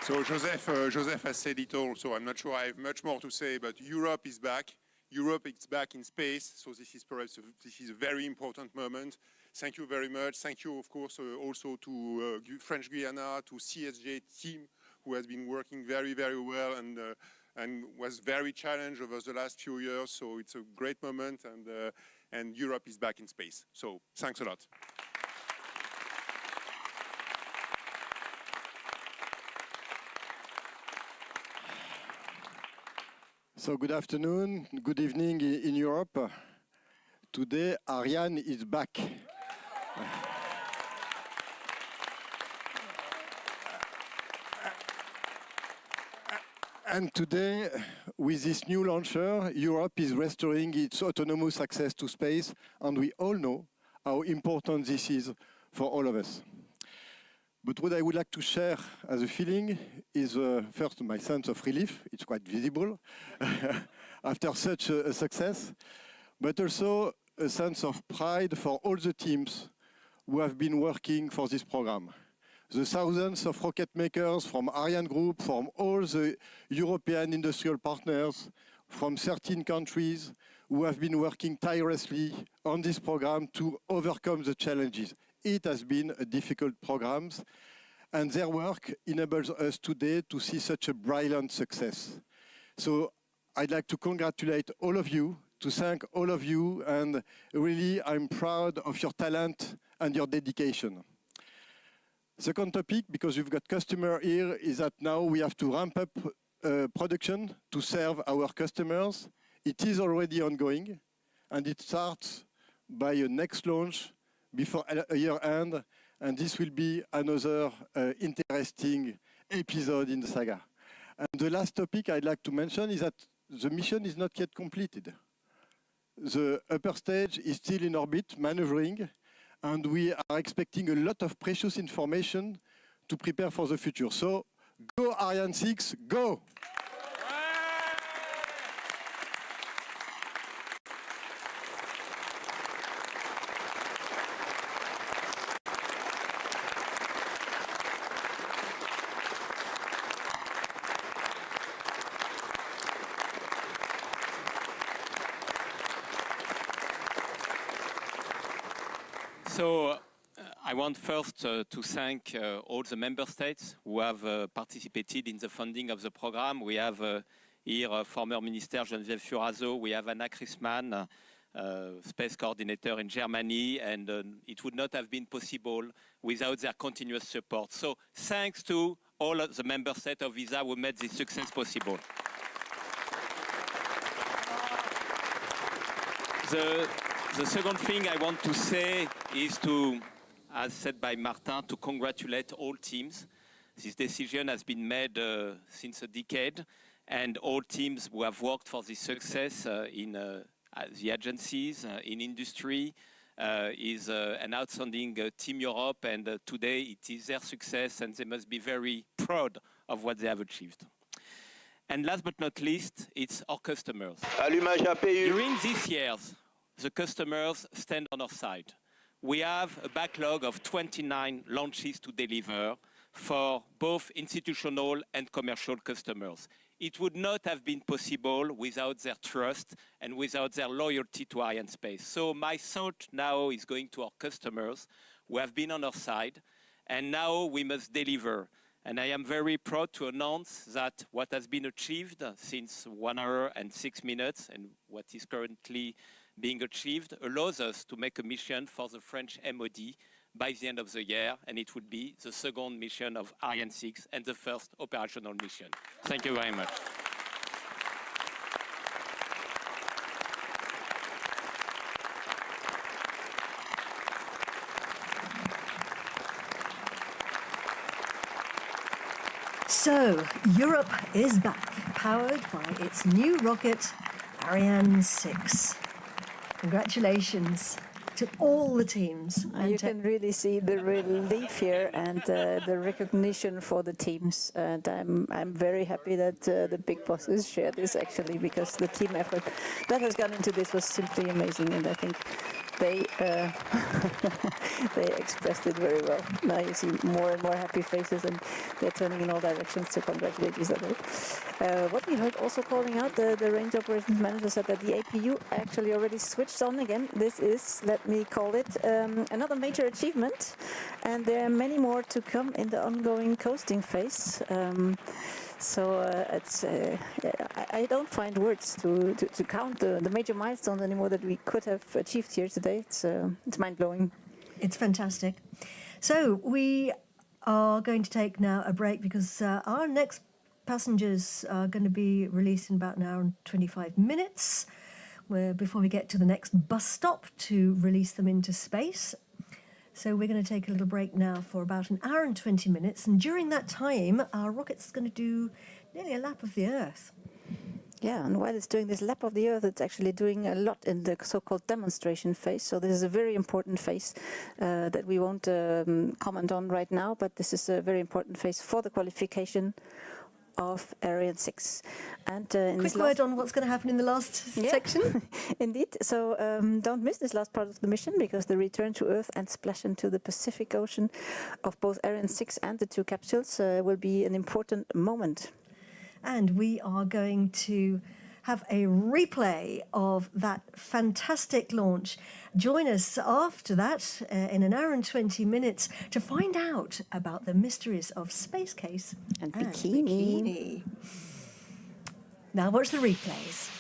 E: So Joseph has said it all, so I'm not sure I have much more to say, but Europe is back. Europe is back in space, so this is a very important moment. Thank you very much. Thank you, of course, also to French Guiana, to CSJ team, who has been working very, very well and was very challenged over the last few years. So it's a great moment, and Europe is back in space. So thanks a lot.
A: So good afternoon, good evening in Europe. Today, Ariane is back. And today, with this new launcher, Europe is restoring its autonomous access to space, and we all know how important this is for all of us. But what I would like to share as a feeling is first my sense of relief. It's quite visible after such a success, but also a sense of pride for all the teams who have been working for this program. The thousands of rocket makers from ArianeGroup, from all the European industrial partners, from 13 countries who have been working tirelessly on this program to overcome the challenges. It has been a difficult program, and their work enables us today to see such a brilliant success. So I'd like to congratulate all of you, to thank all of you, and really I'm proud of your talent and your dedication. Second topic, because you've got customer here, is that now we have to ramp up production to serve our customers. It is already ongoing, and it starts by a next launch before a year end, and this will be another interesting episode in the saga. And the last topic I'd like to mention is that the mission is not yet completed. The upper stage is still in orbit, maneuvering, and we are expecting a lot of precious information to prepare for the future. So, go Ariane 6, go!
H: So I want first to thank all the member states who have participated in the funding of the program. We have here former Minister Geneviève Furazo, we have Anna Christmann, space coordinator in Germany, and it would not have been possible without their continuous support. So thanks to all of the member states of ESA who made this success possible. The second thing I want to say is to, as said by Martin, to congratulate all teams. This decision has been made since a decade, and all teams who have worked for this success in the agencies, in industry, is an outstanding Team Europe, and today it is their success, and they must be very proud of what they have achieved. And last but not least, it's our customers. During these years, the customers stand on our side. We have a backlog of 29 launches to deliver for both institutional and commercial customers. It would not have been possible without their trust and without their loyalty to Arianespace. So my thought now is going to our customers who have been on our side, and now we must deliver. And I am very proud to announce that what has been achieved since 1 hour and 6 minutes and what is currently being achieved allows us to make a mission for the French MOD by the end of the year, and it would be the second mission of Ariane 6 and the first operational mission. Thank you very much.
D: So, Europe is back, powered by its new rocket, Ariane 6. Congratulations to all the teams.
I: You can really see the relief here and the recognition for the teams. And I'm very happy that the big bosses share this actually, because the team effort that has gone into this was simply amazing. And I think they they expressed it very well. Now you see more and more happy faces, and they're turning in all directions to congratulate each other. What we heard also calling out, the range operations manager said that the APU actually already switched on again. This is, let me call it, another major achievement, and there are many more to come in the ongoing coasting phase. So I don't find words to count the major milestones anymore that we could have achieved here today. It's mind-blowing.
D: It's fantastic. So we are going to take now a break because our next passengers are going to be released in about an hour and 25 minutes before we get to the next bus stop to release them into space. So we're going to take a little break now for about an hour and 20 minutes. And during that time, our rocket's going to do nearly a lap of the Earth.
I: Yeah, and while it's doing this lap of the Earth, it's actually doing a lot in the so-called demonstration phase. So this is a very important phase that we won't comment on right now, but this is a very important phase for the qualification of Ariane 6. And
D: quick word on what's going to happen in the last section.
I: Indeed. So don't miss this last part of the mission, because the return to Earth and splash into the Pacific Ocean of both Ariane 6 and the 2 capsules will be an important moment.
D: And we are going to have a replay of that fantastic launch. Join us after that in an hour and 20 minutes to find out about the mysteries of Space Case
I: and Bikini.
D: Now watch the replays.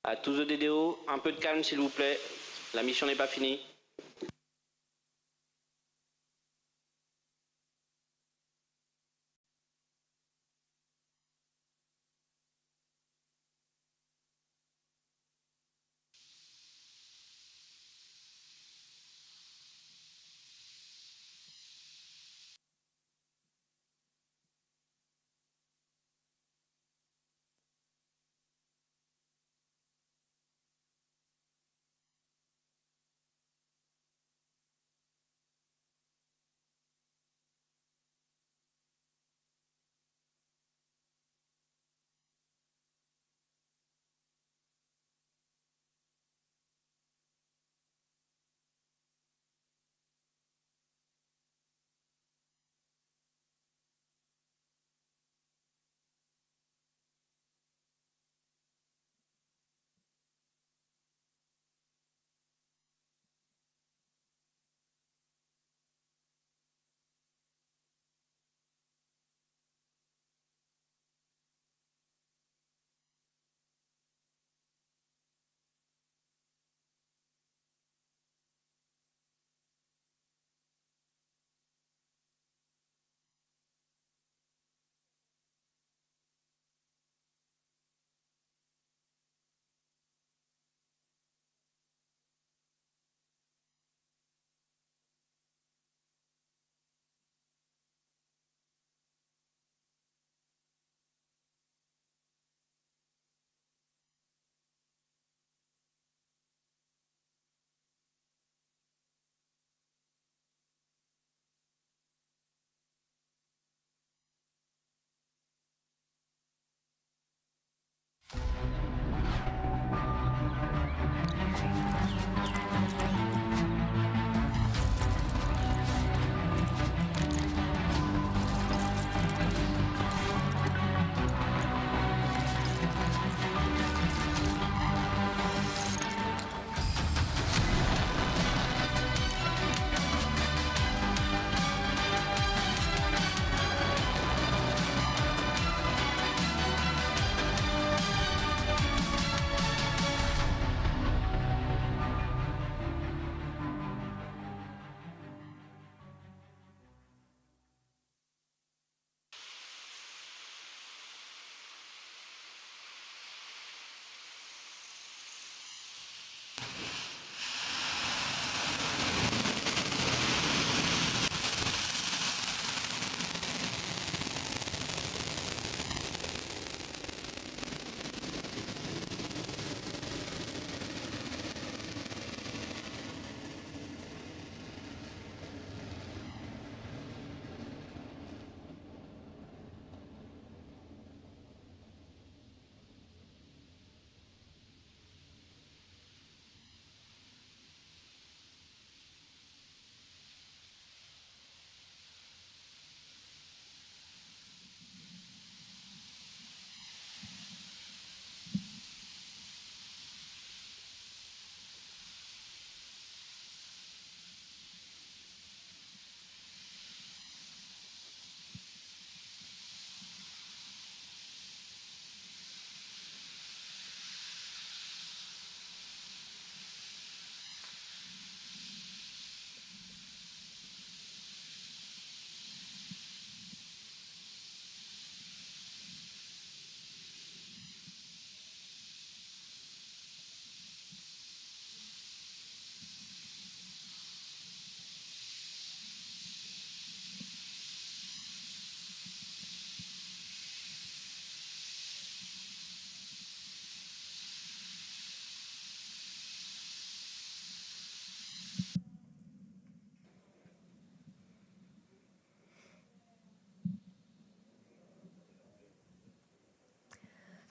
O: À tous les DDO, un peu de calme s'il vous plaît. La mission n'est pas finie.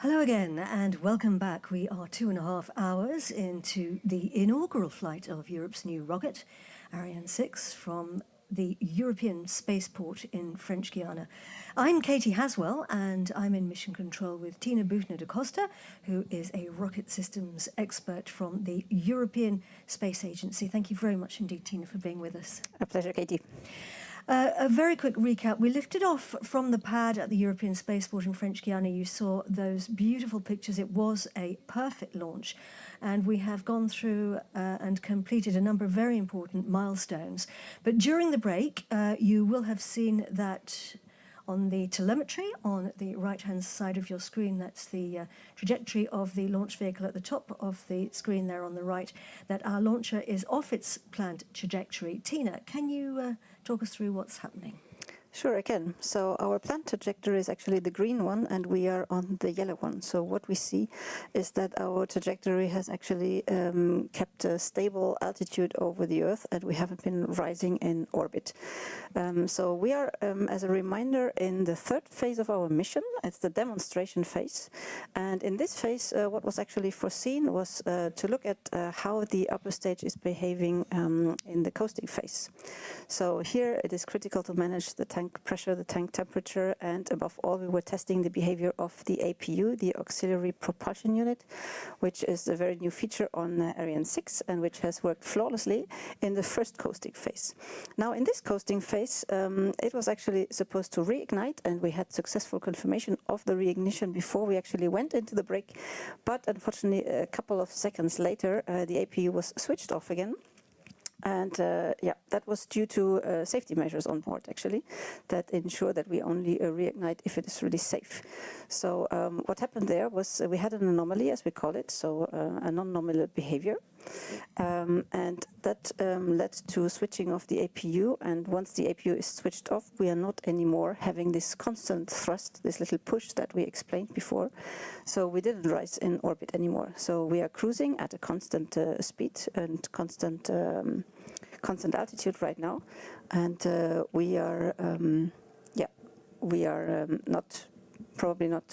D: Hello again and welcome back. We are 2.5 hours into the inaugural flight of Europe's new rocket, Ariane 6, from the European spaceport in French Guiana. I'm Katie Haswell and I'm in mission control with Tina Buchner da Costa, who is a rocket systems expert from the European Space Agency. Thank you very much indeed, Tina, for being with us.
I: A pleasure, Katie.
D: A very quick recap. We lifted off from the pad at the European Spaceport in French Guiana. You saw those beautiful pictures. It was a perfect launch. And we have gone through and completed a number of very important milestones. But during the break, you will have seen that on the telemetry on the right-hand side of your screen, that's the trajectory of the launch vehicle at the top of the screen there on the right, that our launcher is off its planned trajectory. Tina, can you talk us through what's happening?
I: Sure, I can. So our planned trajectory is actually the green one, and we are on the yellow one. So what we see is that our trajectory has actually kept a stable altitude over the Earth, and we haven't been rising in orbit. So we are, as a reminder, in the third phase of our mission. It's the demonstration phase. And in this phase, what was actually foreseen was to look at how the upper stage is behaving in the coasting phase. So here it is critical to manage the tank pressure, the tank temperature, and above all, we were testing the behavior of the APU, the Auxiliary Propulsion Unit, which is a very new feature on Ariane 6 and which has worked flawlessly in the first coasting phase. Now, in this coasting phase, it was actually supposed to reignite, and we had successful confirmation of the reignition before we actually went into the break. But unfortunately, a couple of seconds later, the APU was switched off again. And yeah, that was due to safety measures on board, actually, that ensure that we only reignite if it is really safe. So what happened there was we had an anomaly, as we call it, so a non-nominal behavior. And that led to switching off the APU. And once the APU is switched off, we are not anymore having this constant thrust, this little push that we explained before. So we didn't rise in orbit anymore. So we are cruising at a constant speed and constant altitude right now. And we are, probably not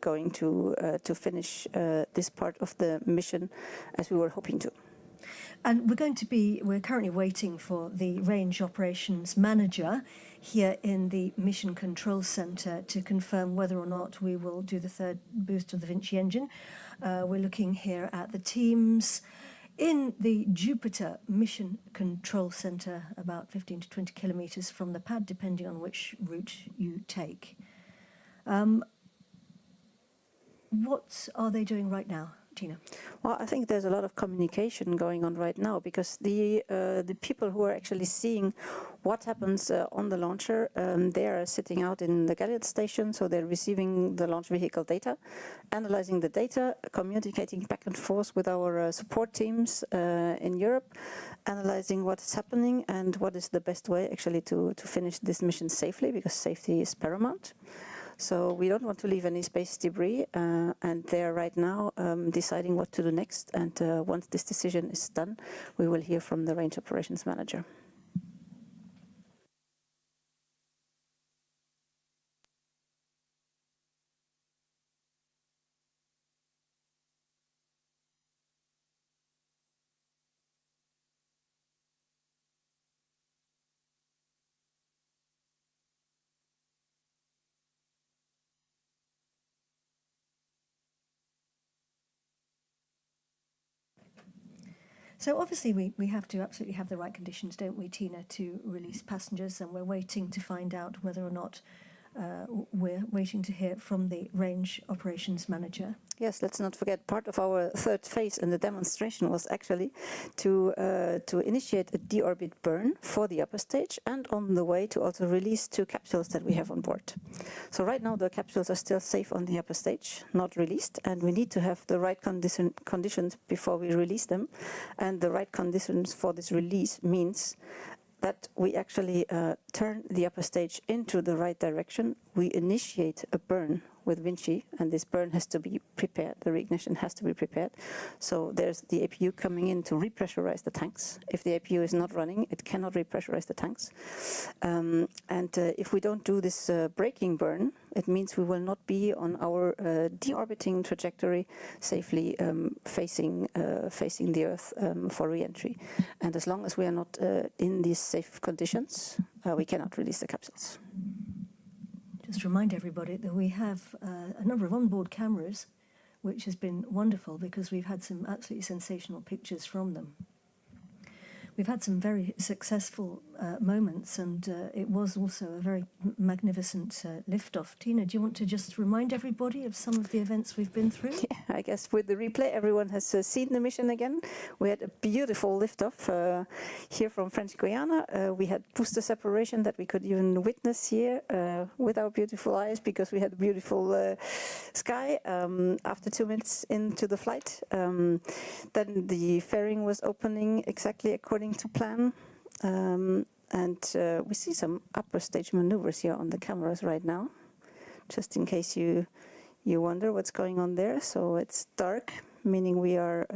I: going to finish this part of the mission as we were hoping to.
D: And we're currently waiting for the range operations manager here in the Mission Control Centre to confirm whether or not we will do the third boost of the Vinci engine. We're looking here at the teams in the Jupiter Mission Control Centre, about 15 to 20 kilometres from the pad, depending on which route you take. What are they doing right now, Tina?
I: Well, I think there's a lot of communication going on right now, because the people who are actually seeing what happens on the launcher, they are sitting out in the Galilean station, so they're receiving the launch vehicle data, analyzing the data, communicating back and forth with our support teams in Europe, analyzing what is happening and what is the best way actually to finish this mission safely, because safety is paramount. So we don't want to leave any space debris, and they're right now deciding what to do next. And once this decision is done, we will hear from the range operations manager.
D: So obviously we have to absolutely have the right conditions, don't we, Tina, to release passengers, and we're waiting to find out whether or not we're waiting to hear from the range operations manager.
I: Yes, let's not forget, part of our third phase in the demonstration was actually to initiate a deorbit burn for the upper stage, and on the way to also release 2 capsules that we have on board. So right now the capsules are still safe on the upper stage, not released, and we need to have the right conditions before we release them. And the right conditions for this release means that we actually turn the upper stage into the right direction. We initiate a burn with Vinci, and this burn has to be prepared. The reignition has to be prepared. So there's the APU coming in to repressurize the tanks. If the APU is not running, it cannot repressurize the tanks. And if we don't do this braking burn, it means we will not be on our deorbiting trajectory safely facing the Earth for reentry. And as long as we are not in these safe conditions, we cannot release the capsules.
D: Just remind everybody that we have a number of onboard cameras, which has been wonderful because we've had some absolutely sensational pictures from them. We've had some very successful moments, and it was also a very magnificent liftoff. Tina, do you want to just remind everybody of some of the events we've been through?
I: Yeah, I guess with the replay, everyone has seen the mission again. We had a beautiful liftoff here from French Guiana. We had booster separation that we could even witness here with our beautiful eyes, because we had a beautiful sky after 2 minutes into the flight. Then the fairing was opening exactly according to plan. We see some upper stage maneuvers here on the cameras right now, just in case you wonder what's going on there. So it's dark, meaning we are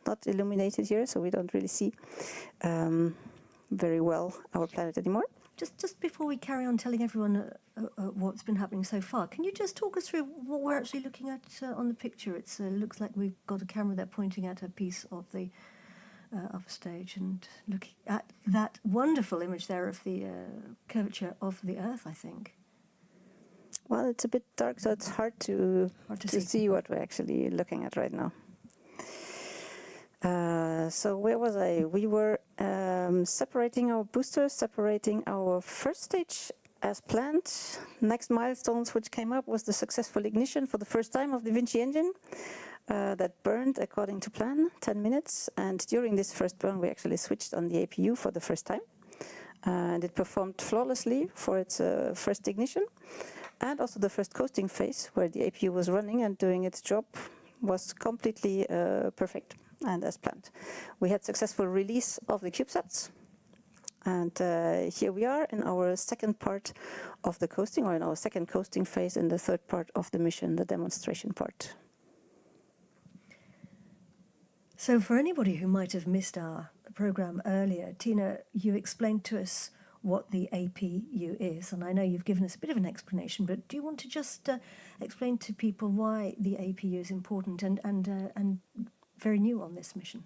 I: not illuminated here, so we don't really see very well our planet anymore.
D: Just before we carry on telling everyone what's been happening so far, can you just talk us through what we're actually looking at on the picture? It looks like we've got a camera there pointing at a piece of the upper stage and looking at that wonderful image there of the curvature of the Earth, I think.
I: Well, it's a bit dark, so it's hard to see what we're actually looking at right now. So where was I? We were separating our boosters, separating our first stage as planned. Next milestones which came up was the successful ignition for the first time of the Vinci engine. That burned according to plan, 10 minutes. And during this first burn, we actually switched on the APU for the first time. And it performed flawlessly for its first ignition. And also the first coasting phase, where the APU was running and doing its job, was completely perfect and as planned. We had successful release of the cubesats. And here we are in our second part of the coasting, or in our second coasting phase in the third part of the mission, the demonstration part.
D: So for anybody who might have missed our program earlier, Tina, you explained to us what the APU is, and I know you've given us a bit of an explanation, but do you want to just explain to people why the APU is important and very new on this mission?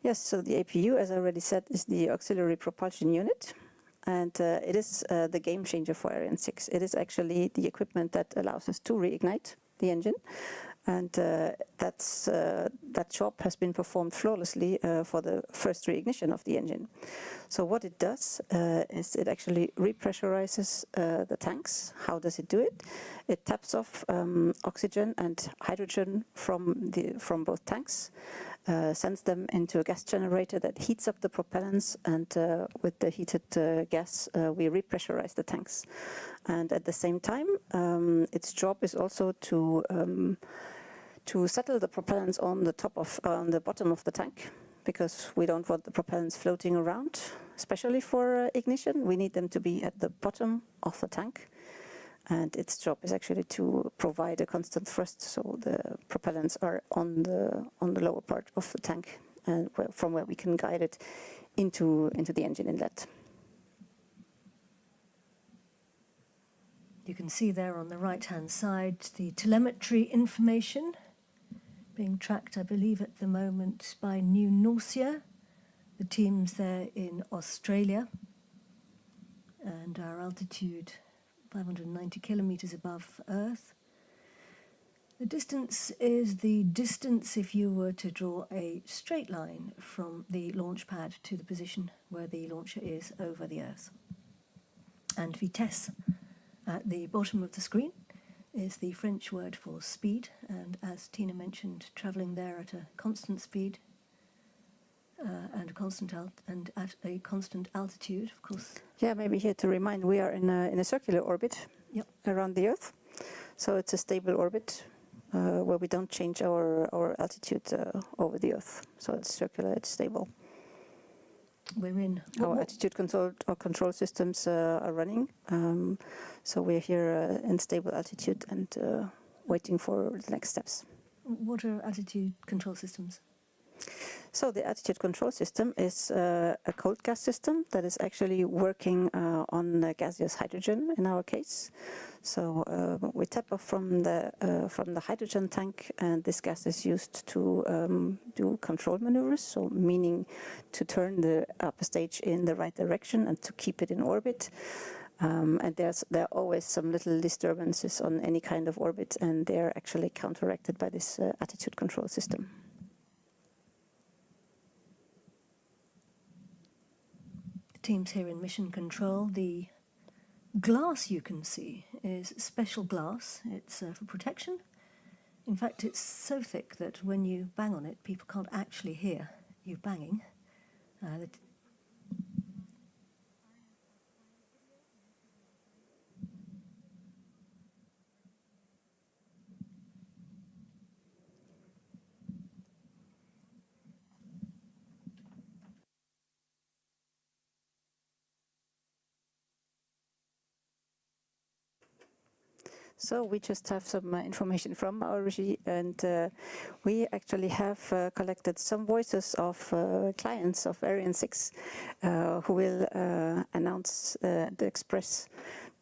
I: Yes, so the APU, as I already said, is the auxiliary propulsion unit, and it is the game changer for Ariane 6. It is actually the equipment that allows us to reignite the engine. And that job has been performed flawlessly for the first reignition of the engine. So what it does is it actually repressurizes the tanks. How does it do it? It taps off oxygen and hydrogen from both tanks, sends them into a gas generator that heats up the propellants, and with the heated gas, we repressurize the tanks. And at the same time, its job is also to settle the propellants on the bottom of the tank, because we don't want the propellants floating around, especially for ignition. We need them to be at the bottom of the tank, and its job is actually to provide a constant thrust, so the propellants are on the lower part of the tank, and from where we can guide it into the engine inlet.
D: You can see there on the right-hand side the telemetry information being tracked, I believe, at the moment by New Norcia. The team's there in Australia, and our altitude 590 kilometers above Earth. The distance is the distance if you were to draw a straight line from the launch pad to the position where the launcher is over the Earth. And vitesse at the bottom of the screen is the French word for speed, and as Tina mentioned, travelling there at a constant speed and at a constant altitude, of course.
I: Yeah, maybe here to remind, we are in a circular orbit around the Earth, so it's a stable orbit where we don't change our altitude over the Earth. So it's circular, it's stable.
D: We're in.
I: Our attitude control systems are running, so we're here in stable altitude and waiting for the next steps.
D: What are attitude control systems?
I: So the attitude control system is a cold gas system that is actually working on gaseous hydrogen in our case. So we tap off from the hydrogen tank, and this gas is used to do control maneuvers, so meaning to turn the upper stage in the right direction and to keep it in orbit. And there are always some little disturbances on any kind of orbit, and they're actually counteracted by this attitude control system.
D: teams here in Mission Control. The glass you can see is special glass. It's for protection. In fact, it's so thick that when you bang on it, people can't actually hear you banging.
I: So we just have some information from our regie, and we actually have collected some voices of clients of Ariane 6 who will announce, express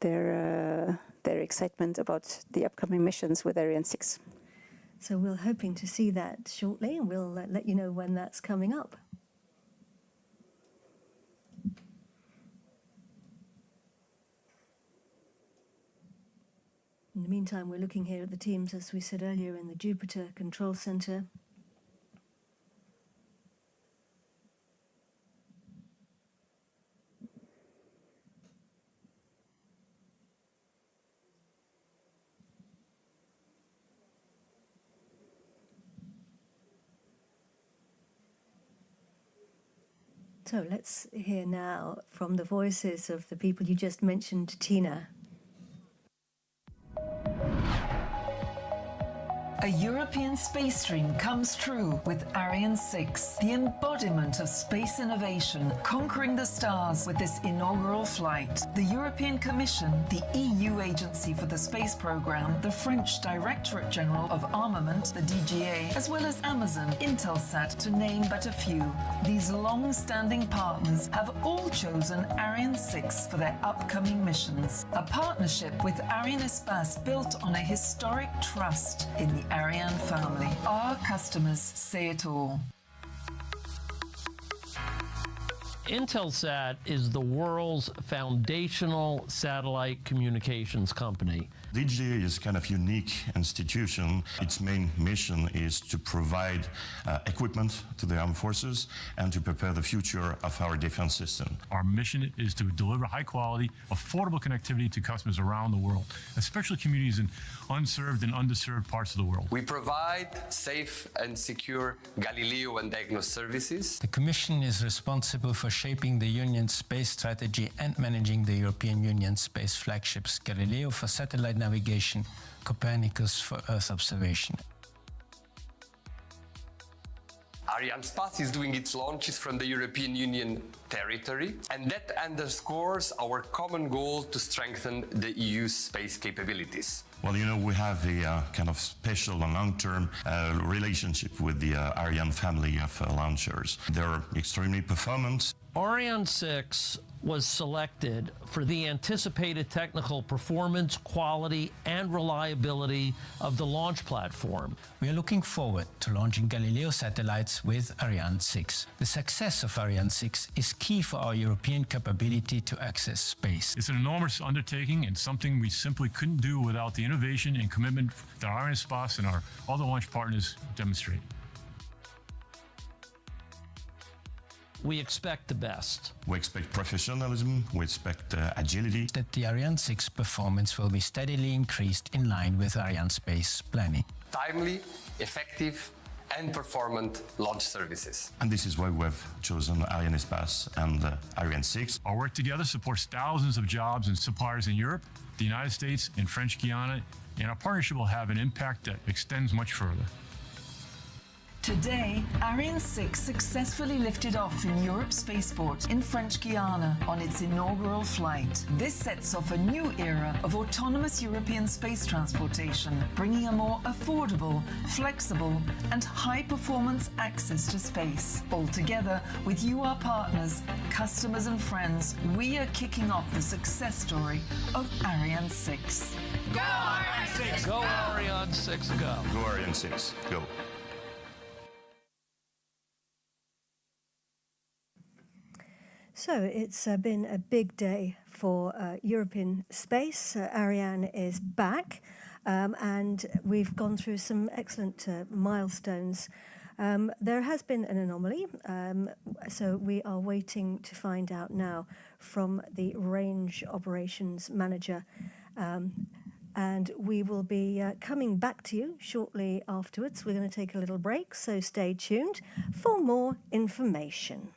I: their excitement about the upcoming missions with Ariane 6.
D: So we're hoping to see that shortly, and we'll let you know when that's coming up. In the meantime, we're looking here at the teams, as we said earlier, in the Jupiter Control Centre. So let's hear now from the voices of the people you just mentioned, Tina.
B: A European space dream comes true with Ariane 6, the embodiment of space innovation, conquering the stars with this inaugural flight. The European Commission, the EU Agency for the Space Programme, the French Directorate General of Armament, the DGA, as well as Amazon, Intelsat, to name but a few. These long-standing partners have all chosen Ariane 6 for their upcoming missions, a partnership with ArianeSpace built on a historic trust in the Ariane family. Our customers say it all.
J: Intelsat is the world's foundational satellite communications company.
M: DGA is kind of unique institution. Its main mission is to provide equipment to the armed forces and to prepare the future of our defense system.
N: Our mission is to deliver high quality, affordable connectivity to customers around the world, especially communities in unserved and underserved parts of the world.
Y: We provide safe and secure Galileo and Diagnos services.
Z: The Commission is responsible for shaping the Union's space strategy and managing the European Union space flagships Galileo for satellite navigation, Copernicus for Earth observation.
Y: ArianeSpace is doing its launches from the European Union territory, and that underscores our common goal to strengthen the EU's space capabilities.
M: Well, you know, we have a kind of special and long-term relationship with the Ariane family of launchers. They're extremely performant.
J: Ariane 6 was selected for the anticipated technical performance, quality, and reliability of the launch platform.
Z: We are looking forward to launching Galileo satellites with Ariane 6. The success of Ariane 6 is key for our European capability to access space.
N: It's an enormous undertaking and something we simply couldn't do without the innovation and commitment that ArianeSpace and our other launch partners demonstrate.
J: We expect the best.
M: We expect professionalism, we expect agility.
Z: That the Ariane 6 performance will be steadily increased in line with ArianeSpace planning.
Y: Timely, effective, and performant launch services.
M: And this is why we have chosen ArianeSpace and Ariane 6.
N: Our work together supports thousands of jobs and suppliers in Europe, the United States, and French Guiana, and our partnership will have an impact that extends much further.
B: Today, Ariane 6 successfully lifted off in Europe's spaceport in French Guiana on its inaugural flight. This sets off a new era of autonomous European space transportation, bringing a more affordable, flexible, and high-performance access to space. Altogether, with you, our partners, customers, and friends, we are kicking off the success story of Ariane 6.
J: Go Ariane 6! Go Ariane 6, go!
M: Go Ariane 6, go!
D: So it's been a big day for European space. Ariane is back, and we've gone through some excellent milestones There has been an anomaly, so we are waiting to find out now from the range operations manager, and we will be coming back to you shortly afterwards. We're going to take a little break, so stay tuned for more information.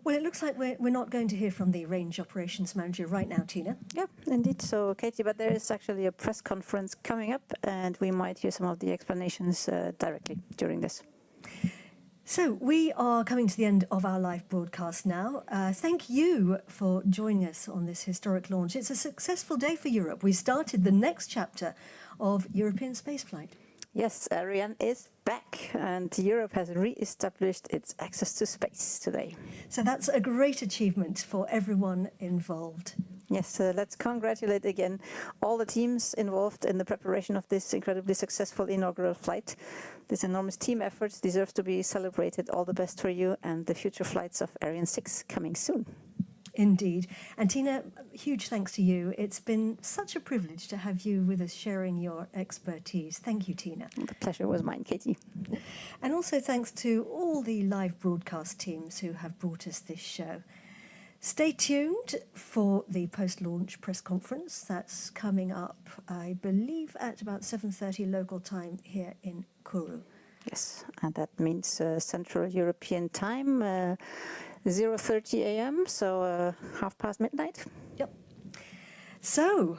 D: Well, it looks like we're not going to hear from the range operations manager right now, Tina.
I: Yeah, indeed. So, Katie, but there is actually a press conference coming up, and we might hear some of the explanations directly during this.
D: So we are coming to the end of our live broadcast now. Thank you for joining us on this historic launch. It's a successful day for Europe. We started the next chapter of European spaceflight.
I: Yes, Ariane is back, and Europe has re-established its access to space today.
D: So that's a great achievement for everyone involved.
I: Yes, let's congratulate again all the teams involved in the preparation of this incredibly successful inaugural flight. This enormous team effort deserves to be celebrated. All the best for you and the future flights of Ariane 6 coming soon.
D: Indeed. And Tina, huge thanks to you. It's been such a privilege to have you with us sharing your expertise. Thank you, Tina.
I: The pleasure was mine, Katie.
D: And also thanks to all the live broadcast teams who have brought us this show. Stay tuned for the post-launch press conference. That's coming up, I believe, at about 7:30 local time here in Kourou.
I: Yes, and that means Central European time, 0:30 a.m., so midnight.
D: Yep. So,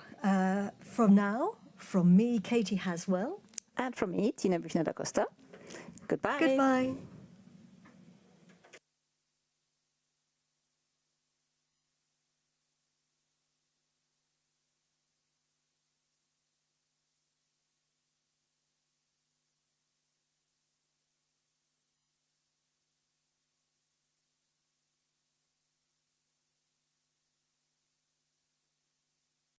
D: from now, from me, Katie Haswell.
I: And from me, Tina Buchner da Costa. Goodbye.
D: Goodbye.